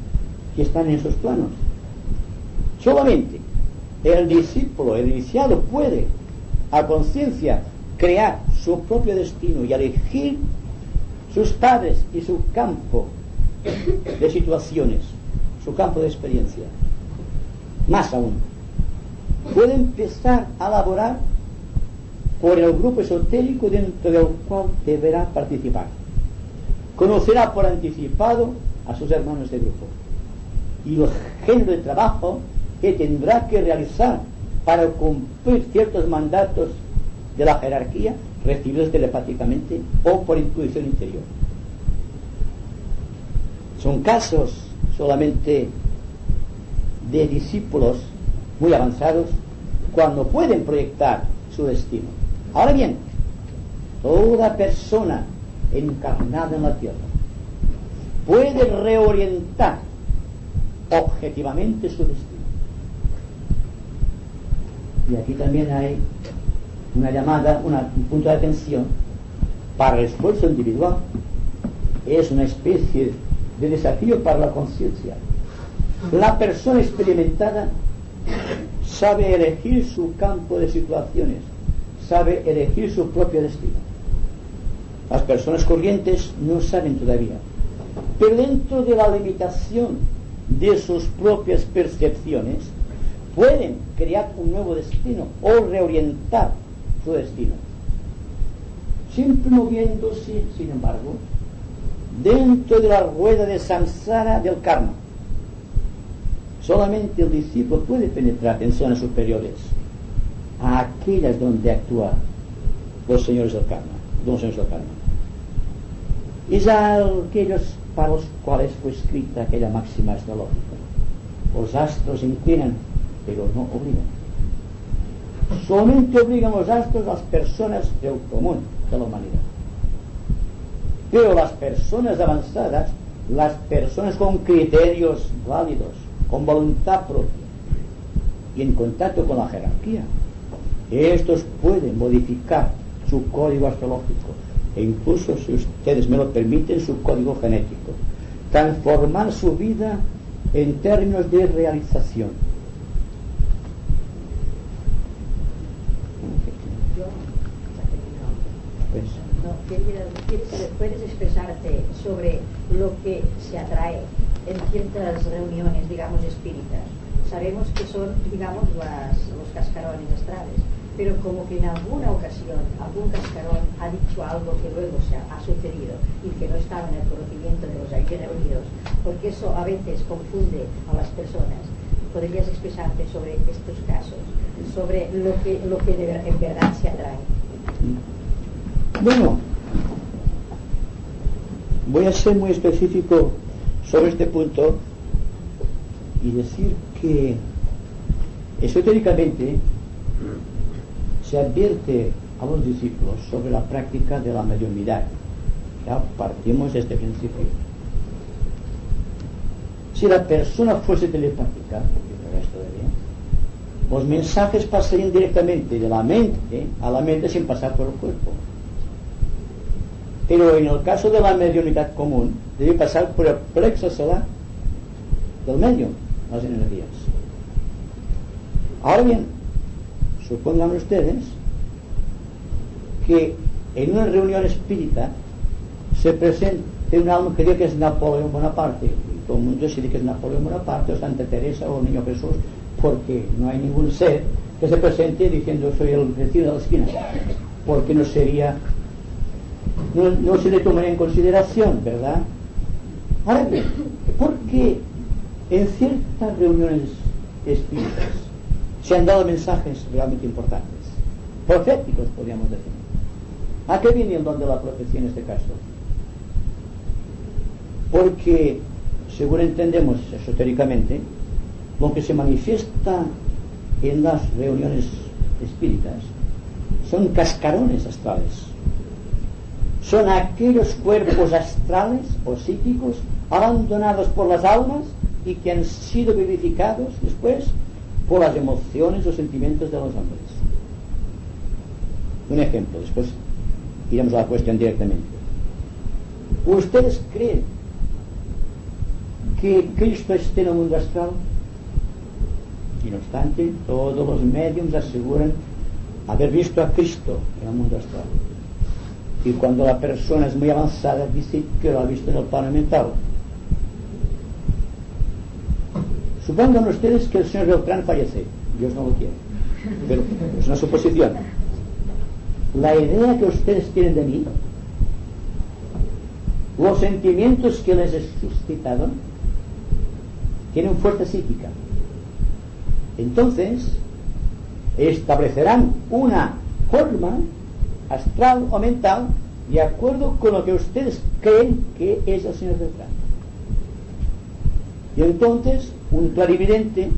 que están en esos planos. Solamente el discípulo, el iniciado, puede, a conciencia, crear su propio destino y elegir sus padres y su campo de situaciones, su campo de experiencia. Más aún, puede empezar a laborar por el grupo esotérico dentro del cual deberá participar. Conocerá por anticipado a sus hermanos de grupo y el género de trabajo que tendrá que realizar para cumplir ciertos mandatos de la jerarquía recibidos telepáticamente o por intuición interior. Son casos solamente de discípulos muy avanzados cuando pueden proyectar su destino. Ahora bien, toda persona encarnada en la tierra puede reorientar objetivamente su destino. Y aquí también hay una llamada, un punto de atención para el esfuerzo individual. Es una especie de desafío para la conciencia. La persona experimentada sabe elegir su campo de situaciones, sabe elegir su propio destino. Las personas corrientes no saben todavía, pero dentro de la limitación de sus propias percepciones pueden crear un nuevo destino o reorientar su destino, siempre moviéndose, sin embargo, dentro de la rueda de samsara del karma. Solamente el discípulo puede penetrar en zonas superiores a aquellas donde actúan los señores del karma, es a aquellos para los cuales fue escrita aquella máxima astrológica: los astros inclinan, pero no obligan. Solamente obligan los astros a las personas del común de la humanidad. Pero las personas avanzadas, las personas con criterios válidos, con voluntad propia y en contacto con la jerarquía, estos pueden modificar su código astrológico e incluso, si ustedes me lo permiten, su código genético, transformar su vida en términos de realización. No, quería decir, ¿puedes expresarte sobre lo que se atrae en ciertas reuniones, digamos, espíritas? Sabemos que son, digamos, los cascarones astrales, pero como que en alguna ocasión algún cascarón ha dicho algo que luego ha sucedido y que no estaba en el conocimiento de los ahí reunidos, porque eso a veces confunde a las personas. podrías expresarte sobre estos casos, sobre lo que en verdad se atrae. Bueno, voy a ser muy específico sobre este punto y decir que esotéricamente se advierte a los discípulos sobre la práctica de la mediunidad. Ya partimos de este principio. Si la persona fuese telepática, los mensajes pasarían directamente de la mente a la mente sin pasar por el cuerpo. Pero en el caso de la mediunidad común, debe pasar por el plexo solar del medio, las energías. Ahora bien, supongan ustedes que en una reunión espírita se presente un alma que diga que es Napoleón Bonaparte, y todo el mundo se dice que es Napoleón Bonaparte o Santa Teresa o el Niño Jesús, porque no hay ningún ser que se presente diciendo soy el vecino de la esquina, porque no sería, no se le tomaría en consideración, ¿verdad? Ahora bien, porque en ciertas reuniones espíritas se han dado mensajes realmente importantes, proféticos podríamos decir. ¿A qué viene el don de la profecía en este caso? Porque, según entendemos esotéricamente, lo que se manifiesta en las reuniones espíritas son cascarones astrales. Son aquellos cuerpos astrales o psíquicos abandonados por las almas y que han sido vivificados después por las emociones o sentimientos de los hombres. Un ejemplo, después iremos a la cuestión directamente. ¿Ustedes creen que Cristo esté en el mundo astral? Y no obstante, todos los médiums aseguran haber visto a Cristo en el mundo astral. Y cuando la persona es muy avanzada, dice que lo ha visto en el plano mental. Supongan ustedes que el señor Beltrán fallece. Dios no lo quiere, pero es una suposición. La idea que ustedes tienen de mí, los sentimientos que les he suscitado, tienen fuerza psíquica. Entonces establecerán una forma astral o mental de acuerdo con lo que ustedes creen que es el señor Beltrán. Y entonces un clarividente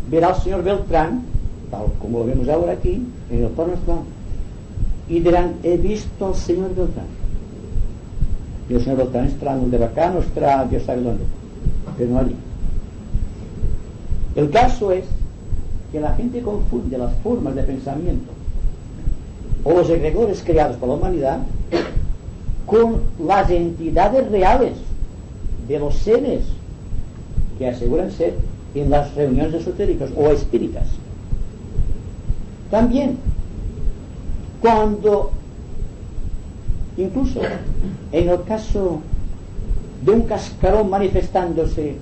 verá al señor Beltrán, tal como lo vemos ahora aquí, en el plano astral, y dirán, he visto al señor Beltrán. Y el señor Beltrán estará en el de Bacán o estará Dios sabe dónde, pero no allí. El caso es que la gente confunde las formas de pensamiento o los egregores creados por la humanidad con las entidades reales de los seres que aseguran ser en las reuniones esotéricas o espíritas. También, cuando, incluso en el caso de un cascarón manifestándose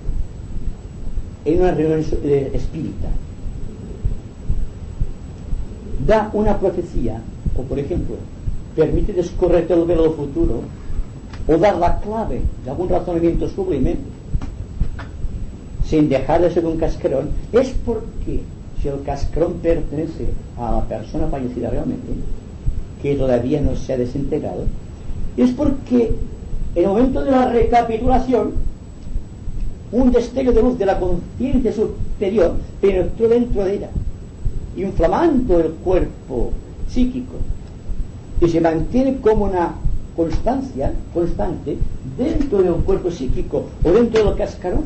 en una reunión espírita, da una profecía, o por ejemplo, permite descorrer el velo del futuro, o dar la clave de algún razonamiento sublime, sin dejar de ser un cascarón, es porque si el cascarón pertenece a la persona fallecida realmente, que todavía no se ha desintegrado, es porque en el momento de la recapitulación un destello de luz de la conciencia superior penetró dentro de ella, inflamando el cuerpo psíquico, y se mantiene como una constancia constante dentro de un cuerpo psíquico o dentro del cascarón.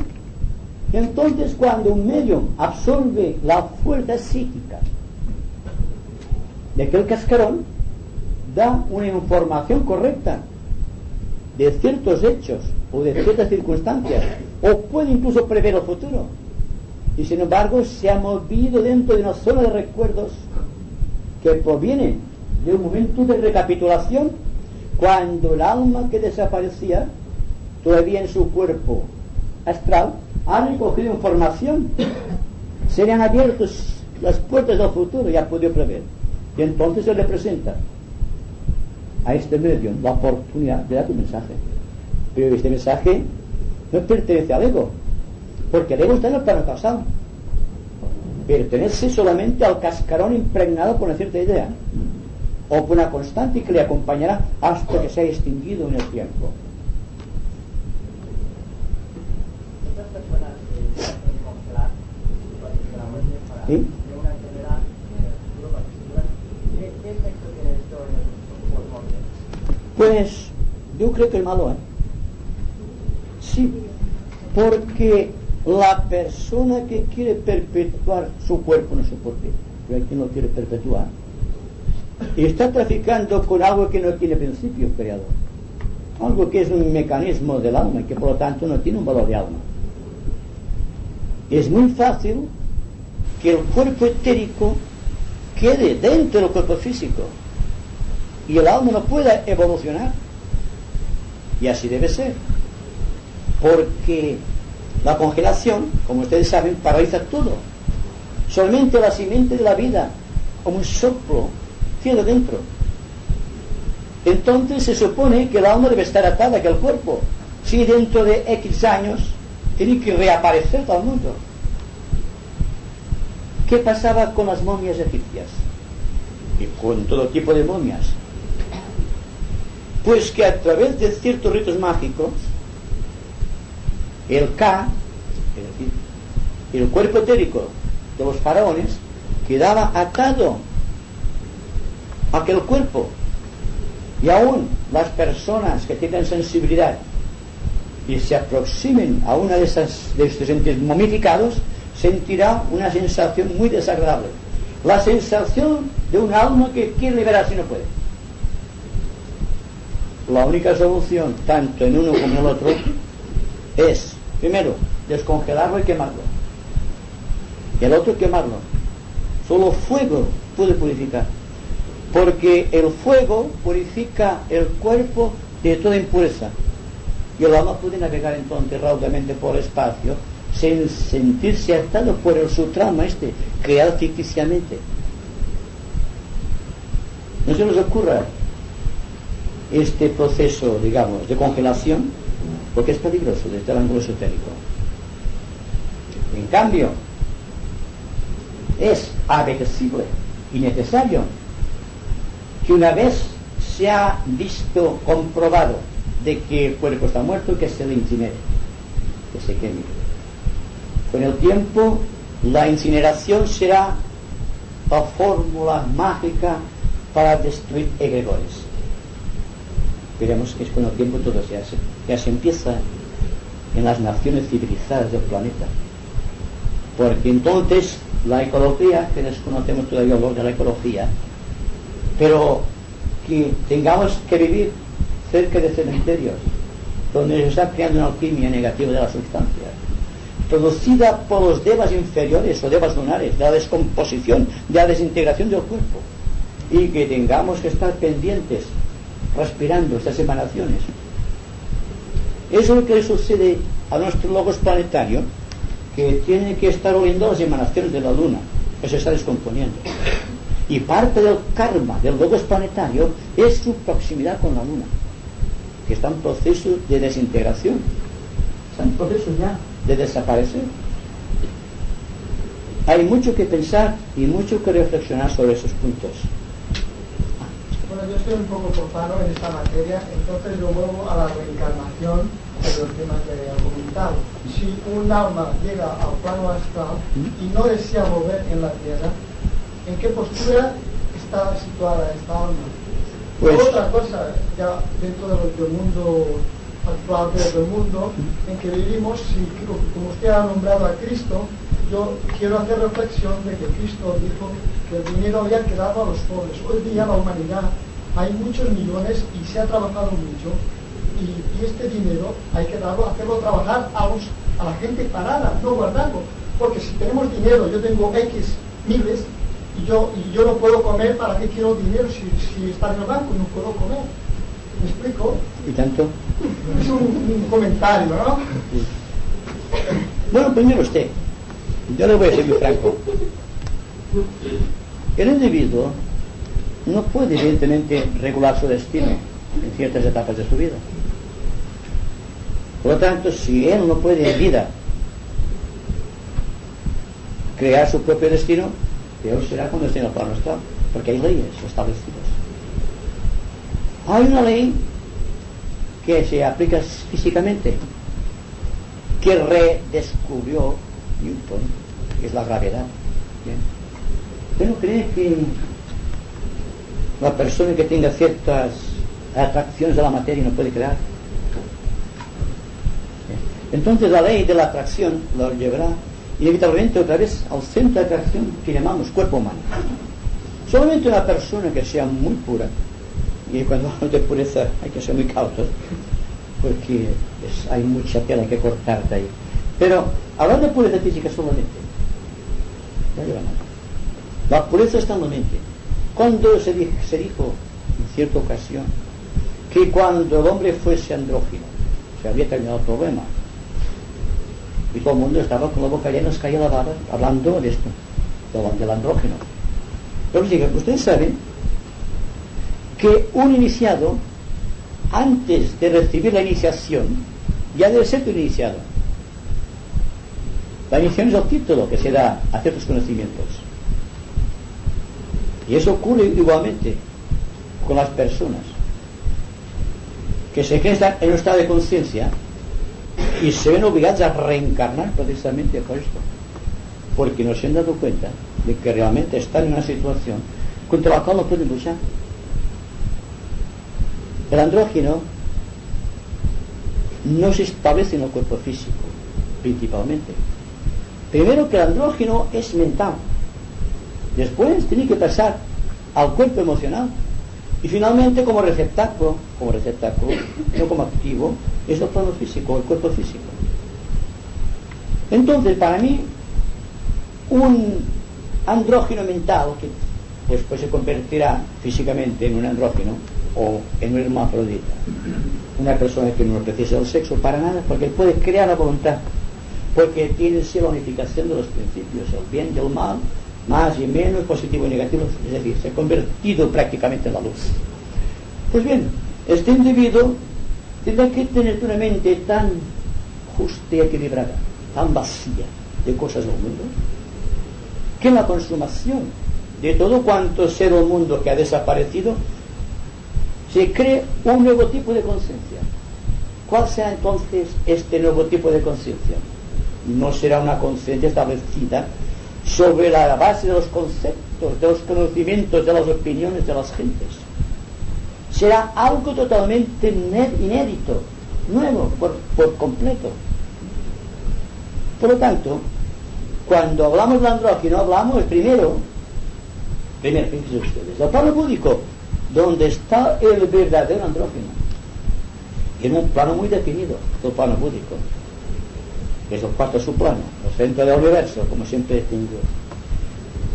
Y entonces, cuando un medium absorbe la fuerza psíquica de aquel cascarón, da una información correcta de ciertos hechos o de ciertas circunstancias, o puede incluso prever el futuro, y sin embargo se ha movido dentro de una zona de recuerdos que proviene de un momento de recapitulación, cuando el alma que desaparecía todavía en su cuerpo astral ha recogido información, se le han abierto las puertas del futuro y ha podido prever, y entonces se le presenta a este medium la oportunidad de dar un mensaje. Pero este mensaje no pertenece al ego, porque el ego está en el plano causal. Pertenece solamente al cascarón impregnado por una cierta idea, o por una constante que le acompañará hasta que se haya extinguido en el tiempo. Estas personas que se hacen congelar, particularmente para ¿Sí? de una enfermedad en el futuro, para que se curan, ¿qué efecto tiene esto en los mortales? Pues yo creo que es malo, ¿eh? Sí, porque la persona que quiere perpetuar su cuerpo, no sé por qué, pero hay quien lo quiere perpetuar, y está traficando con algo que no tiene principio creador, algo que es un mecanismo del alma y que por lo tanto no tiene un valor de alma. Es muy fácil que el cuerpo etérico quede dentro del cuerpo físico y el alma no pueda evolucionar, y así debe ser, porque la congelación, como ustedes saben, paraliza todo. Solamente la simiente de la vida, como un soplo, queda dentro. Entonces se supone que el alma debe estar atada que el cuerpo. Si dentro de X años tiene que reaparecer todo el mundo. ¿Qué pasaba con las momias egipcias? Y con todo tipo de momias. Pues que a través de ciertos ritos mágicos, el Ka, es decir, el cuerpo etérico de los faraones, quedaba atado a aquel cuerpo, y aún las personas que tienen sensibilidad y se aproximen a una de estos entes momificados, sentirá una sensación muy desagradable, la sensación de un alma que quiere liberarse y no puede. La única solución, tanto en uno como en el otro, es, primero, descongelarlo y quemarlo. Y el otro, quemarlo. Solo fuego puede purificar. Porque el fuego purifica el cuerpo de toda impureza. Y el alma puede navegar entonces raudamente por el espacio sin sentirse atado por el sutrama creado ficticiamente. No se nos ocurra este proceso, digamos, de congelación, porque es peligroso desde el ángulo esotérico. En cambio, es apetecible y necesario que una vez se ha visto, comprobado de que el cuerpo está muerto, que se le incinere, que se queme. Con el tiempo, la incineración será la fórmula mágica para destruir egregores. Veremos que es con el tiempo todo se hace. Ya se empieza en las naciones civilizadas del planeta. Porque entonces la ecología, que desconocemos todavía el valor de la ecología, pero que tengamos que vivir cerca de cementerios donde se está creando una alquimia negativa de las sustancias, producida por los devas inferiores o devas lunares, de la descomposición, de la desintegración del cuerpo, y que tengamos que estar pendientes, respirando estas emanaciones. Eso es lo que le sucede a nuestro logos planetario, que tiene que estar oliendo las emanaciones de la luna, que se está descomponiendo. Y parte del karma del logos planetario es su proximidad con la luna, que está en proceso de desintegración, está en proceso ya de desaparecer. Hay mucho que pensar y mucho que reflexionar sobre esos puntos. Bueno, yo estoy un poco profano en esta materia, entonces yo vuelvo a la reencarnación de los temas que he comentado. Si un alma llega al plano astral y no desea volver en la tierra, ¿en qué postura está situada esta alma? Pues, otra cosa, ya dentro del mundo actual, del mundo en que vivimos, si, como usted ha nombrado a Cristo, yo quiero hacer reflexión de que Cristo dijo que el dinero había quedado a los pobres. Hoy día la humanidad hay muchos millones y se ha trabajado mucho, y este dinero hay que hacerlo trabajar a la gente parada, no guardarlo, porque si tenemos dinero, yo tengo X miles y yo no puedo comer, ¿para qué quiero dinero si está en el banco y no puedo comer? ¿Me explico? ¿Y tanto? Es un comentario, ¿no? Bueno, primero usted, yo le voy a ser muy franco. El individuo no puede evidentemente regular su destino en ciertas etapas de su vida. Por lo tanto, si él no puede en vida crear su propio destino, peor será cuando esté en el plano astral, porque hay leyes establecidas. Hay una ley que se aplica físicamente, que redescubrió Newton, que es la gravedad. ¿Bien? ¿Pero cree que la persona que tenga ciertas atracciones a la materia no puede crear? Entonces la ley de la atracción lo llevará inevitablemente otra vez al centro de atracción que llamamos cuerpo humano. Solamente una persona que sea muy pura, y cuando hablamos de pureza hay que ser muy cautos, porque hay mucha tela que cortar de ahí. Pero hablar de pureza física solamente no lleva nada. La pureza está en la mente. Cuando se dijo en cierta ocasión que cuando el hombre fuese andrógino se había terminado el problema, y todo el mundo estaba con la boca llena, nos caía la baba hablando de esto, del andrógeno. Pero ustedes saben que un iniciado, antes de recibir la iniciación, ya debe ser iniciado. La iniciación es el título que se da a ciertos conocimientos. Y eso ocurre igualmente con las personas que se creen en un estado de conciencia y se ven obligados a reencarnar precisamente por esto, porque no se han dado cuenta de que realmente están en una situación contra la cual no pueden luchar. El andrógeno no se establece en el cuerpo físico, principalmente. Primero, que el andrógeno es mental, después tiene que pasar al cuerpo emocional, y finalmente como receptáculo, no como activo, es el plano físico, el cuerpo físico. Entonces, para mí, un andrógeno mental, que después se convertirá físicamente en un andrógeno o en un hermafrodita, una persona que no precisa del sexo para nada, porque él puede crear la voluntad, porque tiene la unificación de los principios, el bien y el mal, más y menos, positivo y negativo, es decir, se ha convertido prácticamente en la luz. Pues bien, este individuo tendrá que tener una mente tan justa y equilibrada, tan vacía de cosas del mundo, que en la consumación de todo cuanto sea del mundo que ha desaparecido, se cree un nuevo tipo de conciencia. ¿Cuál será entonces este nuevo tipo de conciencia? No será una conciencia establecida sobre la base de los conceptos, de los conocimientos, de las opiniones de las gentes. Será algo totalmente inédito, nuevo, por completo. Por lo tanto, cuando hablamos de andrógeno, hablamos primero, fíjense ustedes, el plano búdico, donde está el verdadero andrógeno, en un plano muy definido, el plano búdico, que es el cuarto subplano, el centro del universo, como siempre tengo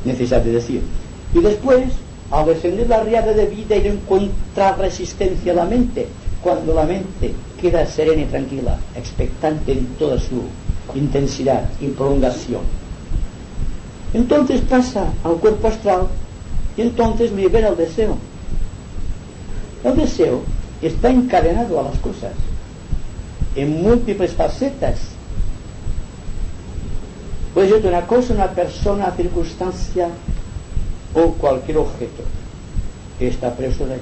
necesidad de decir. Y después, al descender la riada de vida y no encontrar resistencia a la mente, cuando la mente queda serena y tranquila, expectante en toda su intensidad y prolongación, entonces pasa al cuerpo astral y entonces libera el deseo. El deseo está encadenado a las cosas en múltiples facetas. Puede ser una cosa, una persona, circunstancia o cualquier objeto que está preso de ahí.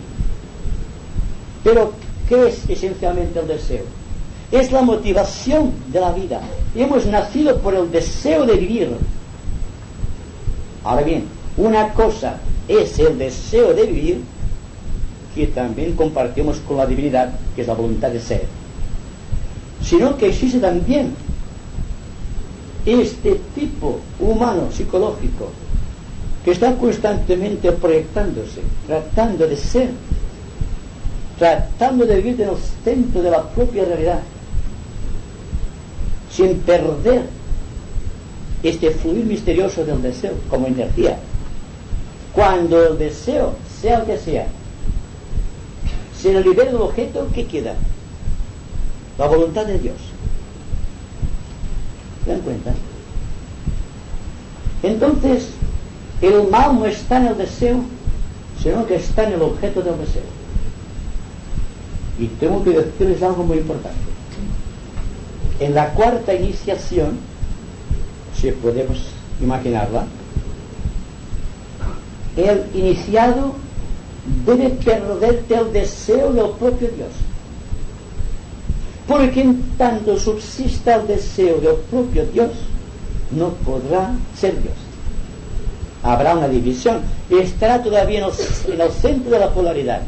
Pero, ¿qué es esencialmente el deseo? Es la motivación de la vida. Hemos nacido por el deseo de vivir. Ahora bien, una cosa es el deseo de vivir, que también compartimos con la divinidad, que es la voluntad de ser, sino que existe también este tipo humano, psicológico, que está constantemente proyectándose, tratando de ser, tratando de vivir en el centro de la propia realidad, sin perder este fluir misterioso del deseo como energía. Cuando el deseo, sea el que sea, se le libera del objeto, ¿qué queda? La voluntad de Dios. ¿Se dan cuenta? Entonces, el mal no está en el deseo, sino que está en el objeto del deseo. Y tengo que decirles algo muy importante. En la cuarta iniciación, si podemos imaginarla. El iniciado debe perderte el deseo del propio Dios, porque en tanto subsista el deseo del propio Dios, no podrá ser Dios. Habrá una división y estará todavía en el centro de la polaridad.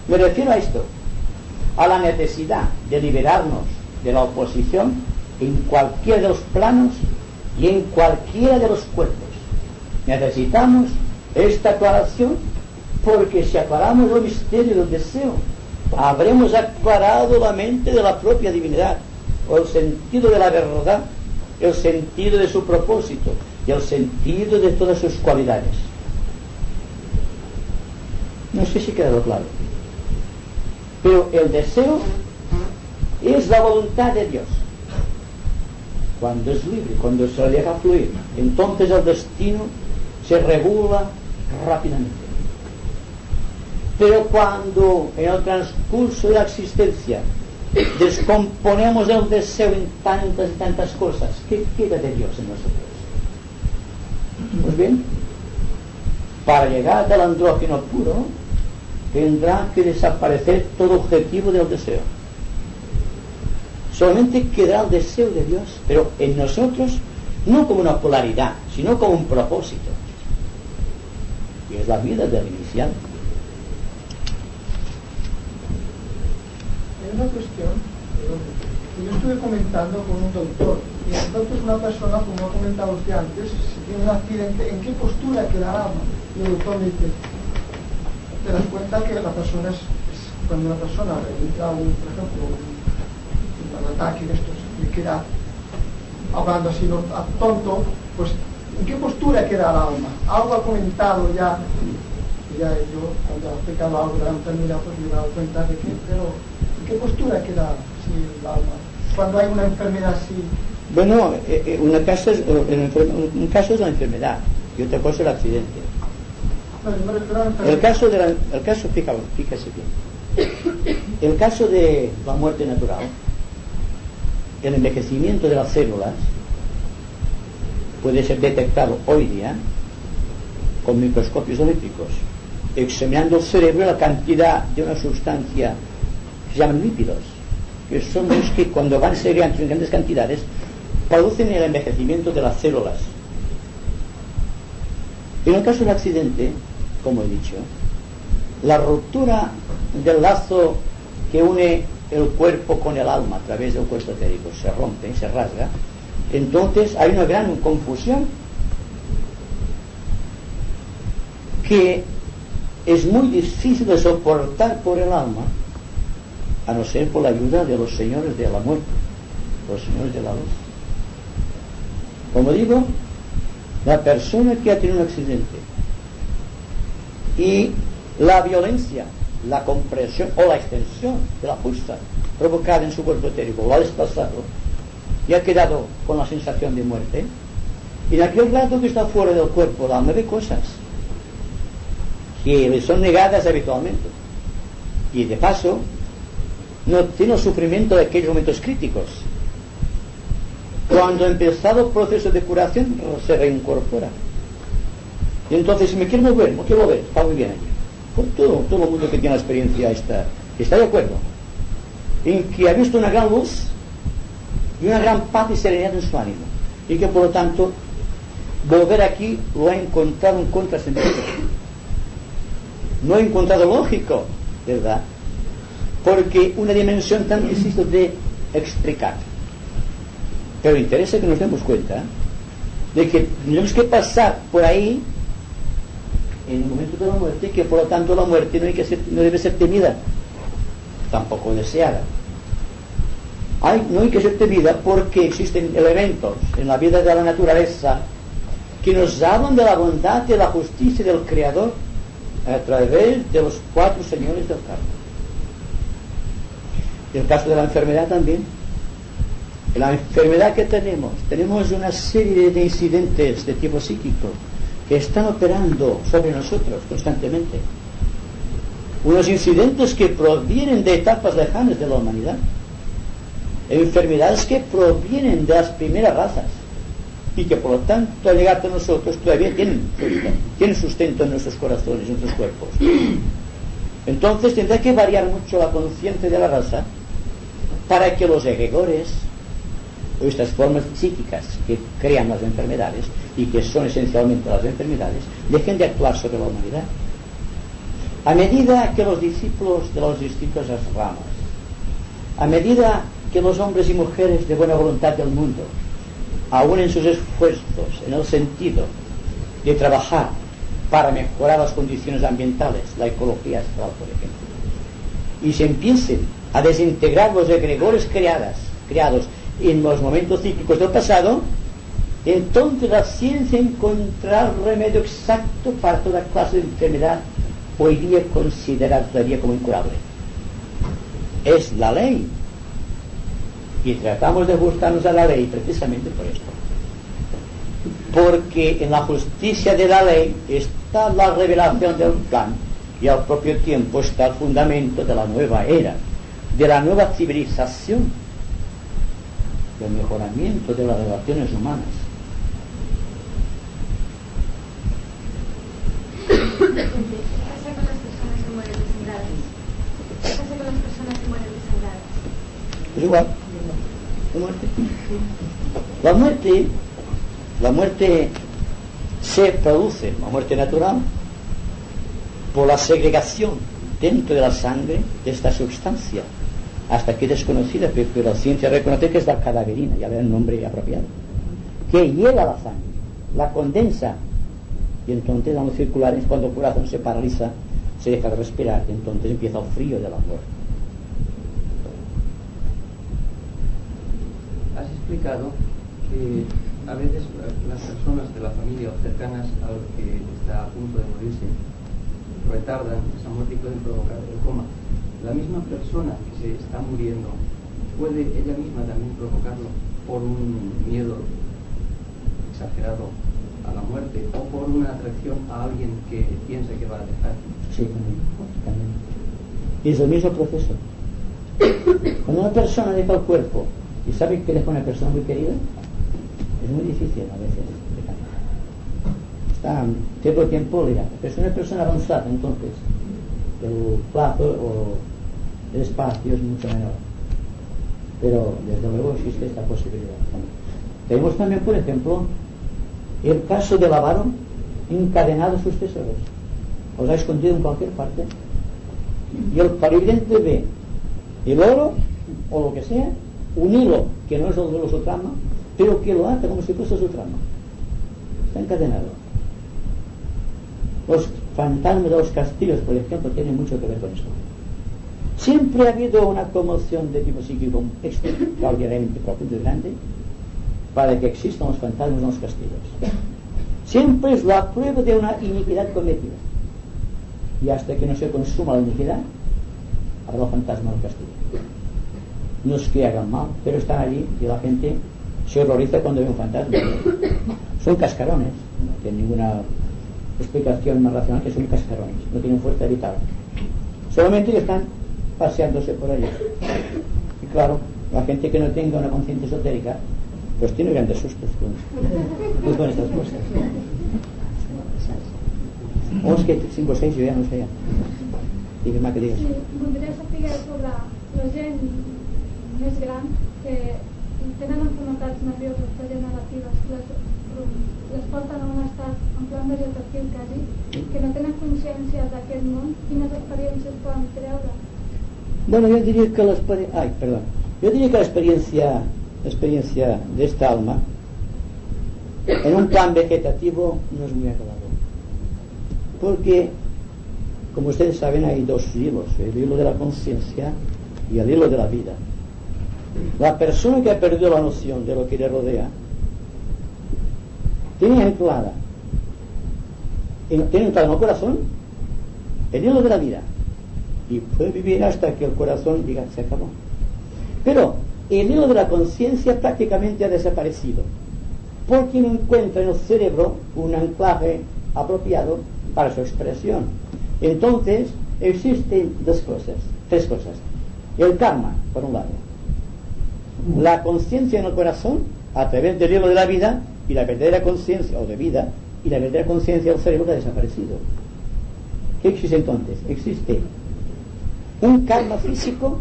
Me refiero a esto, a la necesidad de liberarnos de la oposición en cualquiera de los planos y en cualquiera de los cuerpos. Necesitamos esta aclaración, porque si aclaramos el misterio del deseo, habremos aclarado la mente de la propia divinidad, o el sentido de la verdad, el sentido de su propósito y el sentido de todas sus cualidades. No sé si ha quedado claro, pero el deseo es la voluntad de Dios. Cuando es libre, cuando se le deja fluir, entonces el destino se regula rápidamente. Pero cuando en el transcurso de la existencia descomponemos el deseo en tantas y tantas cosas, ¿qué queda de Dios en nosotros? Pues bien, para llegar al andrógeno puro tendrá que desaparecer todo objetivo del deseo. Solamente quedará el deseo de Dios, pero en nosotros no como una polaridad, sino como un propósito, y es la vida del inicial. Hay una cuestión que yo estuve comentando con un doctor, y entonces una persona, como ha comentado usted antes, si tiene un accidente, ¿en qué postura queda el alma? Y el doctor me dice, te das cuenta que la persona cuando una persona entra por ejemplo, un ataque de estos, le queda hablando así tonto, pues ¿en qué postura queda el alma? Algo ha comentado ya yo cuando he explicado algo de la enfermedad, pues me he dado cuenta de que, pero ¿en qué postura queda el alma cuando hay una enfermedad así? Bueno, un caso es la enfermedad y otra cosa es el accidente. El caso, fíjese bien, el caso de la muerte natural, el envejecimiento de las células puede ser detectado hoy día con microscopios eléctricos, examinando el cerebro, la cantidad de una sustancia que se llaman lípidos, que son los que cuando van segregando en grandes cantidades producen el envejecimiento de las células. En el caso del accidente, como he dicho, la ruptura del lazo que une el cuerpo con el alma a través del cuerpo etérico se rompe, se rasga, entonces hay una gran confusión que es muy difícil de soportar por el alma, a no ser por la ayuda de los señores de la muerte, los señores de la luz. Como digo, la persona que ha tenido un accidente y la violencia, la compresión o la extensión de la fuerza provocada en su cuerpo etérico lo ha desplazado y ha quedado con la sensación de muerte, y en aquel rato que está fuera del cuerpo el alma ve cosas que le son negadas habitualmente, y de paso no tiene el sufrimiento de aquellos momentos críticos. Cuando ha empezado el proceso de curación se reincorpora, y entonces si me quiero mover, no quiero mover, está muy bien aquí. Pues todo el mundo que tiene la experiencia está de acuerdo en que ha visto una gran luz y una gran paz y serenidad en su ánimo, y que por lo tanto volver aquí lo ha encontrado un contrasentido, no ha encontrado lógico, ¿verdad? Porque una dimensión tan difícil de explicar. Pero interesa que nos demos cuenta de que tenemos que pasar por ahí en el momento de la muerte, que por lo tanto la muerte no debe ser temida, tampoco deseada. No hay que ser temida porque existen elementos en la vida de la naturaleza que nos hablan de la bondad, de la justicia del Creador a través de los 4 señores del karma. El caso de la enfermedad también. En la enfermedad que tenemos una serie de incidentes de tipo psíquico que están operando sobre nosotros constantemente. Unos incidentes que provienen de etapas lejanas de la humanidad. Enfermedades que provienen de las primeras razas. y que por lo tanto al llegar a nosotros todavía tienen sustento en nuestros corazones, en nuestros cuerpos. Entonces tendrá que variar mucho la conciencia de la raza para que los egregores o estas formas psíquicas que crean las enfermedades y que son esencialmente las enfermedades dejen de actuar sobre la humanidad. A medida que los discípulos de las distintas ramas, a medida que los hombres y mujeres de buena voluntad del mundo, aún en sus esfuerzos en el sentido de trabajar para mejorar las condiciones ambientales, la ecología astral, por ejemplo, y se empiecen a desintegrar los egregores creados en los momentos cíclicos del pasado, entonces la ciencia encontrará el remedio exacto para toda clase de enfermedad hoy día considerada todavía como incurable. Es la ley. Y tratamos de ajustarnos a la ley precisamente por esto. Porque en la justicia de la ley está la revelación del plan y al propio tiempo está el fundamento de la nueva era, de la nueva civilización, del mejoramiento de las relaciones humanas. ¿Qué pasa con las personas que mueren desangradas? ¿Qué pasa con las personas que mueren desangradas? Es igual. La muerte se produce, la muerte natural, por la segregación dentro de la sangre de esta sustancia, hasta aquí desconocida, pero la ciencia reconoce que es la cadaverina, ya le da el nombre apropiado, que hiela la sangre, la condensa, y entonces a los circulares, cuando el corazón se paraliza, se deja de respirar, y entonces empieza el frío de la muerte. Has explicado que a veces las personas de la familia o cercanas al que está a punto de morirse retardan esa muerte y pueden provocar el coma. La misma persona que se está muriendo puede ella misma también provocarlo por un miedo exagerado a la muerte o por una atracción a alguien que piensa que va a dejar. Sí, también. Y es el mismo proceso. Cuando una persona deja el cuerpo y sabe que deja una persona muy querida, es muy difícil a veces dejar. Está todo el tiempo ligado. Pero es una persona avanzada, entonces el plazo o el espacio es mucho menor. Pero desde luego existe esta posibilidad. Tenemos también, por ejemplo, el caso del avaro encadenado a sus tesoros. Los ha escondido en cualquier parte. Y el clarividente ve el oro o lo que sea, un hilo que no es el de su trama, pero que lo ata como si fuese su trama. Está encadenado. Los fantasmas de los castillos, por ejemplo, tienen mucho que ver con esto. Siempre ha habido una conmoción de tipo psíquico extraordinariamente profundo y grande para que existan los fantasmas en los castillos. Siempre es la prueba de una iniquidad cometida. Y hasta que no se consuma la iniquidad, habrá los fantasmas del castillo. No es que hagan mal, pero están allí y la gente se horroriza cuando ve un fantasma. Son cascarones, no tienen ninguna explicación más racional, que son cascarones, no tienen fuerza vital. Solamente están paseándose por allí. Y claro, la gente que no tenga una conciencia esotérica, pues tiene grandes sustos con estas cosas. O es que 5 o 6 yo ya no sé ya. Digues más que digas. Sí, voldria saber sobre la gent més gran que tenen enfermedades nervioses degeneratives, les porten a un estat en plan vegetatiu quasi, que no tenen consciència d'aquest món, quines experiències poden treure? Bueno, yo diría que la experiencia de esta alma en un plan vegetativo no es muy agradable, porque como ustedes saben hay dos hilos, el hilo de la conciencia y el hilo de la vida. La persona que ha perdido la noción de lo que le rodea tiene anclada en el corazón el hilo de la vida y puede vivir hasta que el corazón diga se acabó, pero el hilo de la conciencia prácticamente ha desaparecido porque no encuentra en el cerebro un anclaje apropiado para su expresión. Entonces existen tres cosas: el karma por un lado, la conciencia en el corazón a través del hilo de la vida y la verdadera conciencia, o de vida, y la verdadera conciencia del cerebro que ha desaparecido. ¿Qué existe entonces? Existe un karma físico,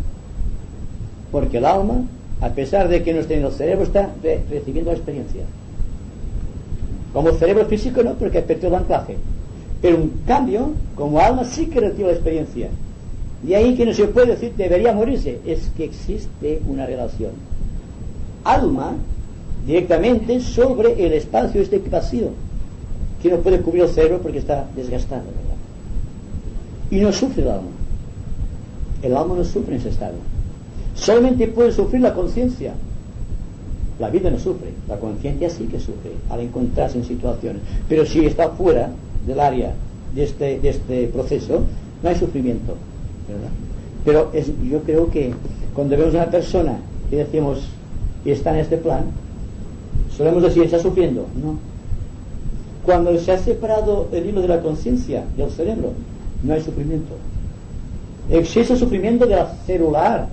porque el alma, a pesar de que no esté en el cerebro, está recibiendo la experiencia. Como cerebro físico no, porque ha perdido el anclaje. Pero en cambio, como alma sí que recibe la experiencia. De ahí que no se puede decir debería morirse, es que existe una relación. Alma directamente sobre el espacio este vacío, que no puede cubrir el cerebro porque está desgastado, ¿verdad? Y no sufre el alma. El alma no sufre en ese estado. Solamente puede sufrir la conciencia. La vida no sufre, la conciencia sí que sufre al encontrarse en situaciones. Pero si está fuera del área de este proceso, no hay sufrimiento, ¿verdad? Pero yo creo que cuando vemos a una persona que decimos que está en este plan, solemos decir, ¿está sufriendo? No. Cuando se ha separado el hilo de la conciencia del cerebro, no hay sufrimiento. Existe el sufrimiento de la celular,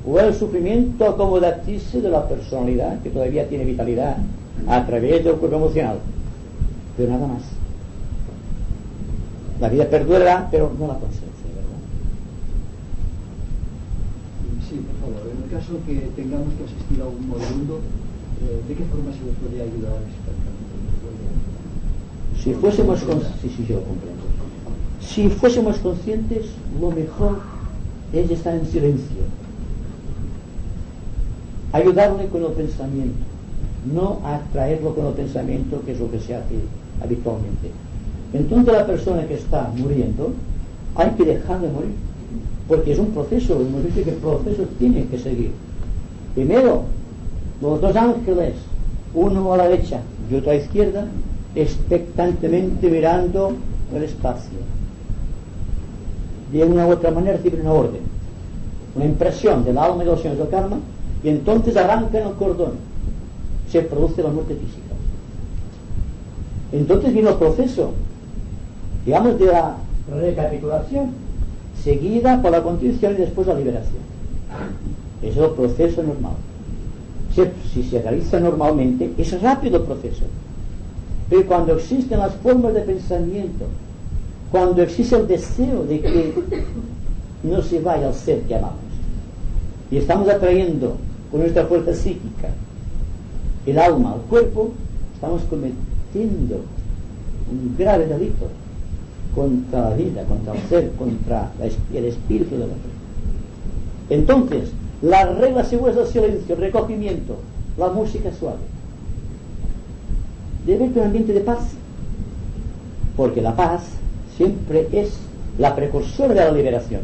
o el sufrimiento acomodaticio de la personalidad, que todavía tiene vitalidad a través del cuerpo emocional, pero nada más. La vida perdurará, pero no la conciencia, ¿verdad? Sí, por favor, en el caso que tengamos que asistir a un moribundo, ¿de qué forma se nos puede ayudar expertamente? Si fuésemos conscientes, sí, yo lo comprendo. Si fuésemos conscientes, lo mejor es estar en silencio. Ayudarle con el pensamiento, no atraerlo con el pensamiento, que es lo que se hace habitualmente. Entonces la persona que está muriendo hay que dejarle morir, porque es un proceso, hemos dicho que el proceso tiene que seguir. Primero, los dos ángeles, uno a la derecha y otro a la izquierda, expectantemente mirando el espacio. De una u otra manera reciben una orden, una impresión del alma y de los señores del karma, y entonces arrancan el cordón, se produce la muerte física. Entonces viene el proceso, digamos, de la recapitulación, seguida por la contrición y después la liberación. Ese es el proceso normal. Si se realiza normalmente, es rápido el proceso. Pero cuando existen las formas de pensamiento, cuando existe el deseo de que no se vaya al ser que amamos, y estamos atrayendo con nuestra fuerza psíquica el alma al cuerpo, estamos cometiendo un grave delito contra la vida, contra el ser, contra el espíritu del hombre. Entonces, la regla segura es el silencio, el recogimiento, la música suave. Debe haber un ambiente de paz, porque la paz siempre es la precursora de la liberación.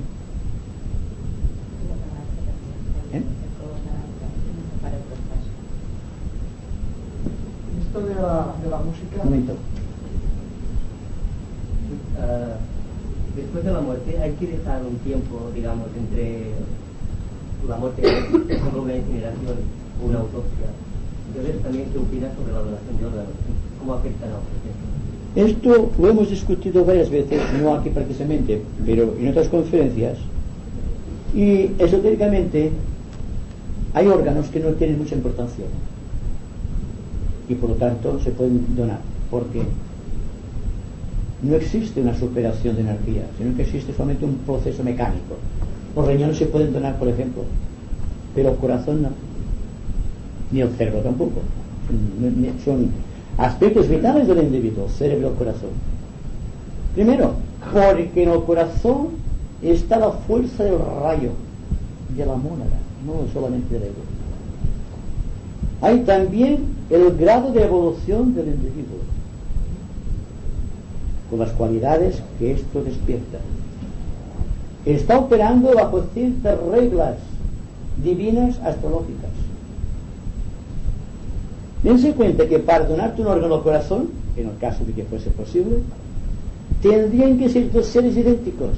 Esto de la música. Un momento. Después de la muerte hay que dejar un tiempo, digamos, entre la muerte, por ejemplo, una incineración o una autopsia. Entonces, también, ¿qué opinas sobre la donación de órganos? ¿Cómo afectan a los pacientes? Esto lo hemos discutido varias veces, no aquí precisamente, pero en otras conferencias. Y esotéricamente hay órganos que no tienen mucha importancia y por lo tanto se pueden donar, porque no existe una superación de energía, sino que existe solamente un proceso mecánico. Los riñones se pueden donar, por ejemplo, pero el corazón no, ni el cerebro tampoco. Son aspectos vitales del individuo, el cerebro y el corazón. Primero, porque en el corazón está la fuerza del rayo de la mónada, no solamente del ego. Hay también el grado de evolución del individuo, con las cualidades que esto despierta. Está operando bajo ciertas reglas divinas astrológicas. Dense cuenta que para donarte un órgano al corazón, en el caso de que fuese posible, tendrían que ser dos seres idénticos,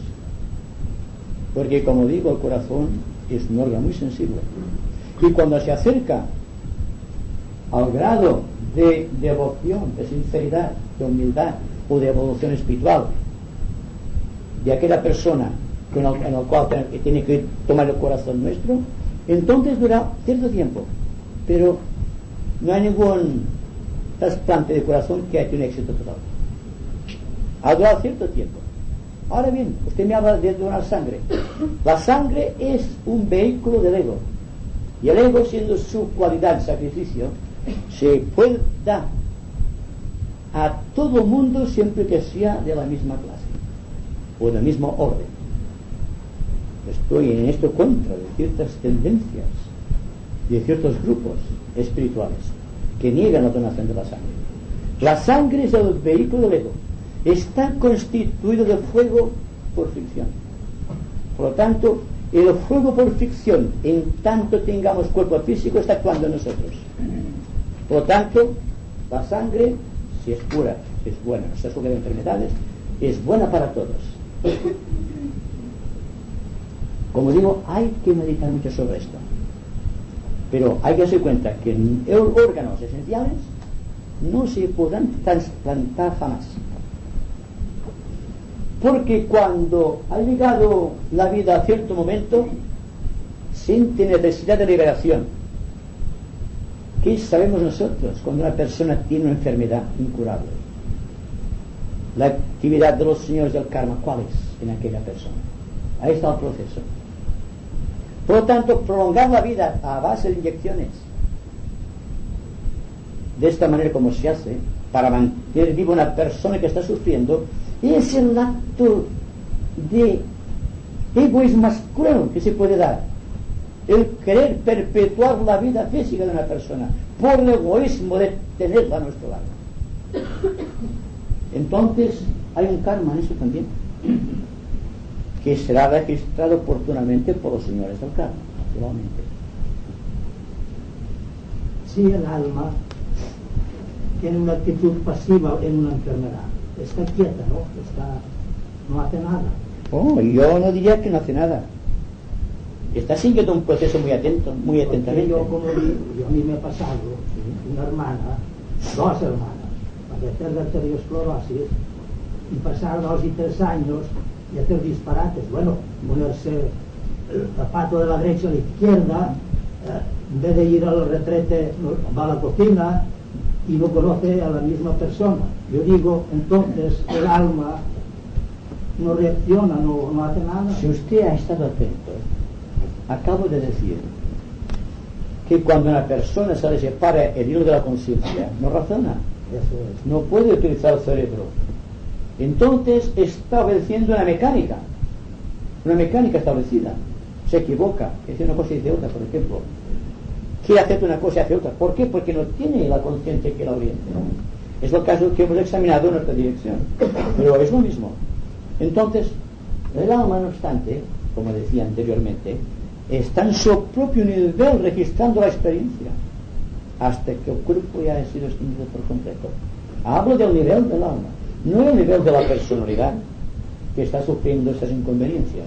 porque, como digo, el corazón es un órgano muy sensible, y cuando se acerca al grado de devoción, de sinceridad, de humildad o de evolución espiritual de aquella persona en el cual tiene que tomar el corazón nuestro, entonces dura cierto tiempo, pero no hay trasplante de corazón que ha tenido un éxito total. Ha durado cierto tiempo. Ahora bien, usted me habla de donar sangre. La sangre es un vehículo del ego. Y el ego, siendo su cualidad de sacrificio, se puede dar a todo mundo siempre que sea de la misma clase o del mismo orden. Estoy en esto contra de ciertas tendencias, de ciertos grupos espirituales que niegan la donación de la sangre. La sangre es el vehículo del ego. Está constituido de fuego por fricción. Por lo tanto, el fuego por fricción, en tanto tengamos cuerpo físico, está actuando en nosotros. Por lo tanto, la sangre, si es pura, si es buena, no se sufre de enfermedades, es buena para todos. Como digo, hay que meditar mucho sobre esto. Pero hay que darse cuenta que en órganos esenciales no se podrán trasplantar jamás. Porque cuando ha llegado la vida a cierto momento, siente necesidad de liberación. ¿Qué sabemos nosotros cuando una persona tiene una enfermedad incurable? La actividad de los señores del karma, ¿cuál es en aquella persona? Ahí está el proceso. Por lo tanto, prolongar la vida a base de inyecciones, de esta manera como se hace, para mantener viva una persona que está sufriendo, es el acto de egoísmo más cruel que se puede dar. El querer perpetuar la vida física de una persona por el egoísmo de tenerla a nuestro lado. Entonces hay un karma en eso también, que será registrado oportunamente por los señores del karma, naturalmente. Si el alma tiene una actitud pasiva en una enfermedad, está quieta, no hace nada. Oh, yo no diría que no hace nada. Está siguiendo un proceso muy atento, muy atentamente. Yo a mí me ha pasado una hermana, dos hermanas, padecer de arteriosclerosis y pasar 2 y 3 años y hacer disparates. Bueno, ponerse el zapato de la derecha a la izquierda, en vez de ir al retrete va a la cocina y no conoce a la misma persona. Yo digo, entonces el alma no reacciona, no hace nada. Si usted ha estado atento, acabo de decir que cuando una persona se le separa el hilo de la conciencia, no razona, no puede utilizar el cerebro. Entonces está obedeciendo una mecánica establecida. Se equivoca, dice una cosa y dice otra, por ejemplo. Quiere hacer una cosa y hace otra. ¿Por qué? Porque no tiene la conciencia que la oriente. Es el caso que hemos examinado en nuestra dirección. Pero es lo mismo. Entonces, el alma, no obstante, como decía anteriormente, está en su propio nivel registrando la experiencia hasta que el cuerpo ya ha sido extinguido por completo. Hablo del nivel del alma, no el nivel de la personalidad que está sufriendo estas inconveniencias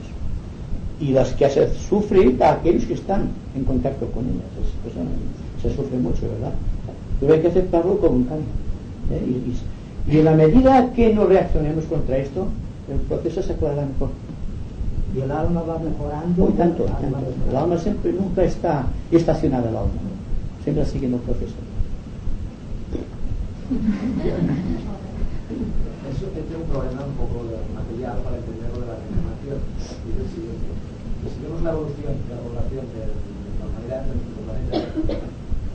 y las que hace sufrir a aquellos que están en contacto con ellas. Pues, se sufre mucho, ¿verdad? Pero hay que aceptarlo como un cambio, y en la medida que no reaccionemos contra esto, el proceso se aclarará mejor. Y el alma va mejorando. Muy tanto. El alma siempre, nunca está estacionada, el alma siempre siguiendo el proceso. Eso tiene un problema un poco material para entender lo de la reencarnación. Y es el siguiente: si vemos la evolución de la población de la humanidad en nuestro planeta,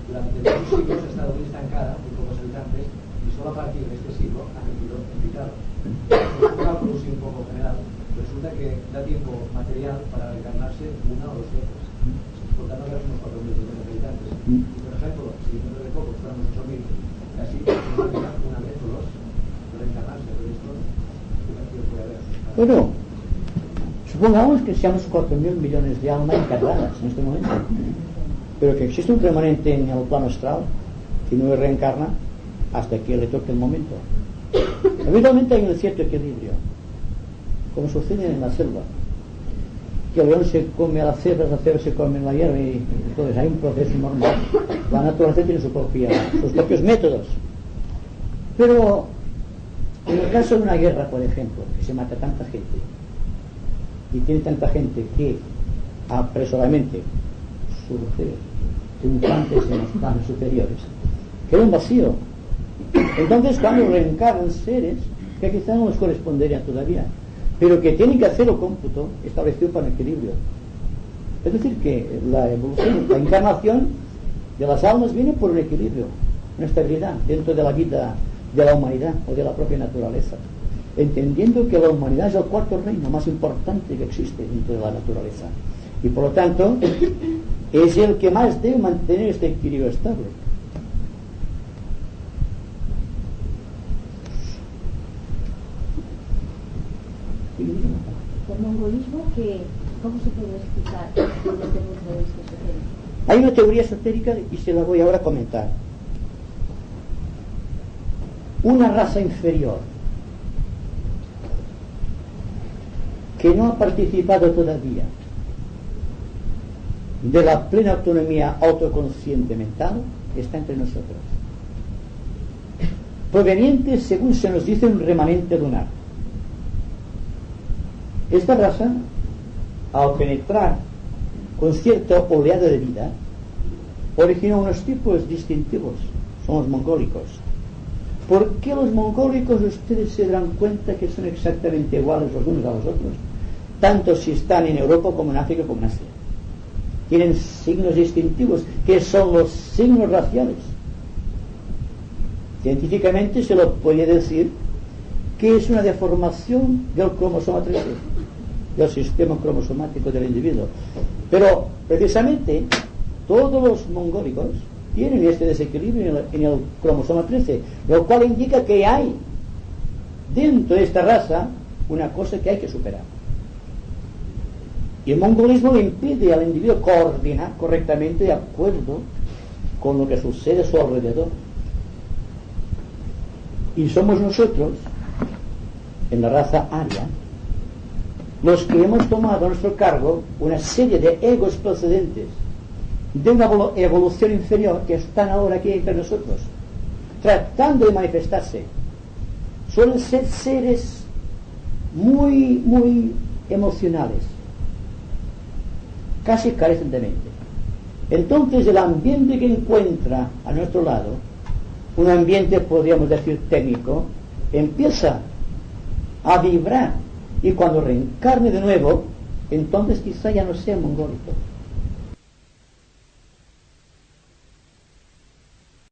durante muchos siglos ha estado muy estancada, muy pocos habitantes, y solo a partir de este siglo ha crecido en picado. Un cálculo sí un poco general, resulta que da tiempo material para reencarnarse 1 o 2 veces. Por tanto, ahora somos 4.000 millones de habitantes. Y por ejemplo, si dentro de poco fuéramos 8.000, así una vez o 2 de reencarnarse, pero esto, ¿qué cantidad puede haber? Bueno, supongamos que seamos 4.000 millones de almas encarnadas en este momento, pero que existe un remanente en el plano astral que no reencarna hasta que le toque el momento. Habitualmente hay un cierto equilibrio, como sucede en la selva, que el león se come a las cebras, la cebra se come la hierba, y entonces hay un proceso normal. La naturaleza tiene sus propios métodos. Pero en el caso de una guerra, por ejemplo, que se mata tanta gente y tiene tanta gente que apresuradamente surge triunfantes en los planos superiores, queda un vacío. Entonces, cuando reencarnan seres que quizás no nos corresponderían todavía, pero que tienen que hacer el cómputo establecido para el equilibrio. Es decir, que la evolución, la encarnación de las almas viene por un equilibrio, una estabilidad dentro de la vida de la humanidad o de la propia naturaleza, entendiendo que la humanidad es el cuarto reino más importante que existe dentro de la naturaleza, y por lo tanto es el que más debe mantener este equilibrio estable. El mongolismo, ¿cómo se puede explicar desde el punto de vista esotérico? Hay una teoría esotérica y se la voy ahora a comentar. Una raza inferior que no ha participado todavía de la plena autonomía autoconsciente mental está entre nosotros, proveniente, según se nos dice, un remanente lunar. Esta raza, al penetrar con cierta oleada de vida, originó unos tipos distintivos. Son los mongólicos. ¿Por qué los mongólicos ustedes se darán cuenta que son exactamente iguales los unos a los otros? Tanto si están en Europa como en África como en Asia. Tienen signos distintivos, que son los signos raciales. Científicamente se lo puede decir que es una deformación del cromosoma 13, del sistema cromosomático del individuo. Pero precisamente todos los mongólicos tienen este desequilibrio en el cromosoma 13, lo cual indica que hay dentro de esta raza una cosa que hay que superar. Y el mongolismo le impide al individuo coordinar correctamente de acuerdo con lo que sucede a su alrededor. Y somos nosotros, en la raza aria, los que hemos tomado a nuestro cargo una serie de egos procedentes de una evolución inferior que están ahora aquí entre nosotros, tratando de manifestarse. Suelen ser seres muy, muy emocionales, casi carecen de mente. Entonces el ambiente que encuentra a nuestro lado, un ambiente podríamos decir técnico, empieza a vibrar, y cuando reencarne de nuevo, entonces quizá ya no sea mongólico,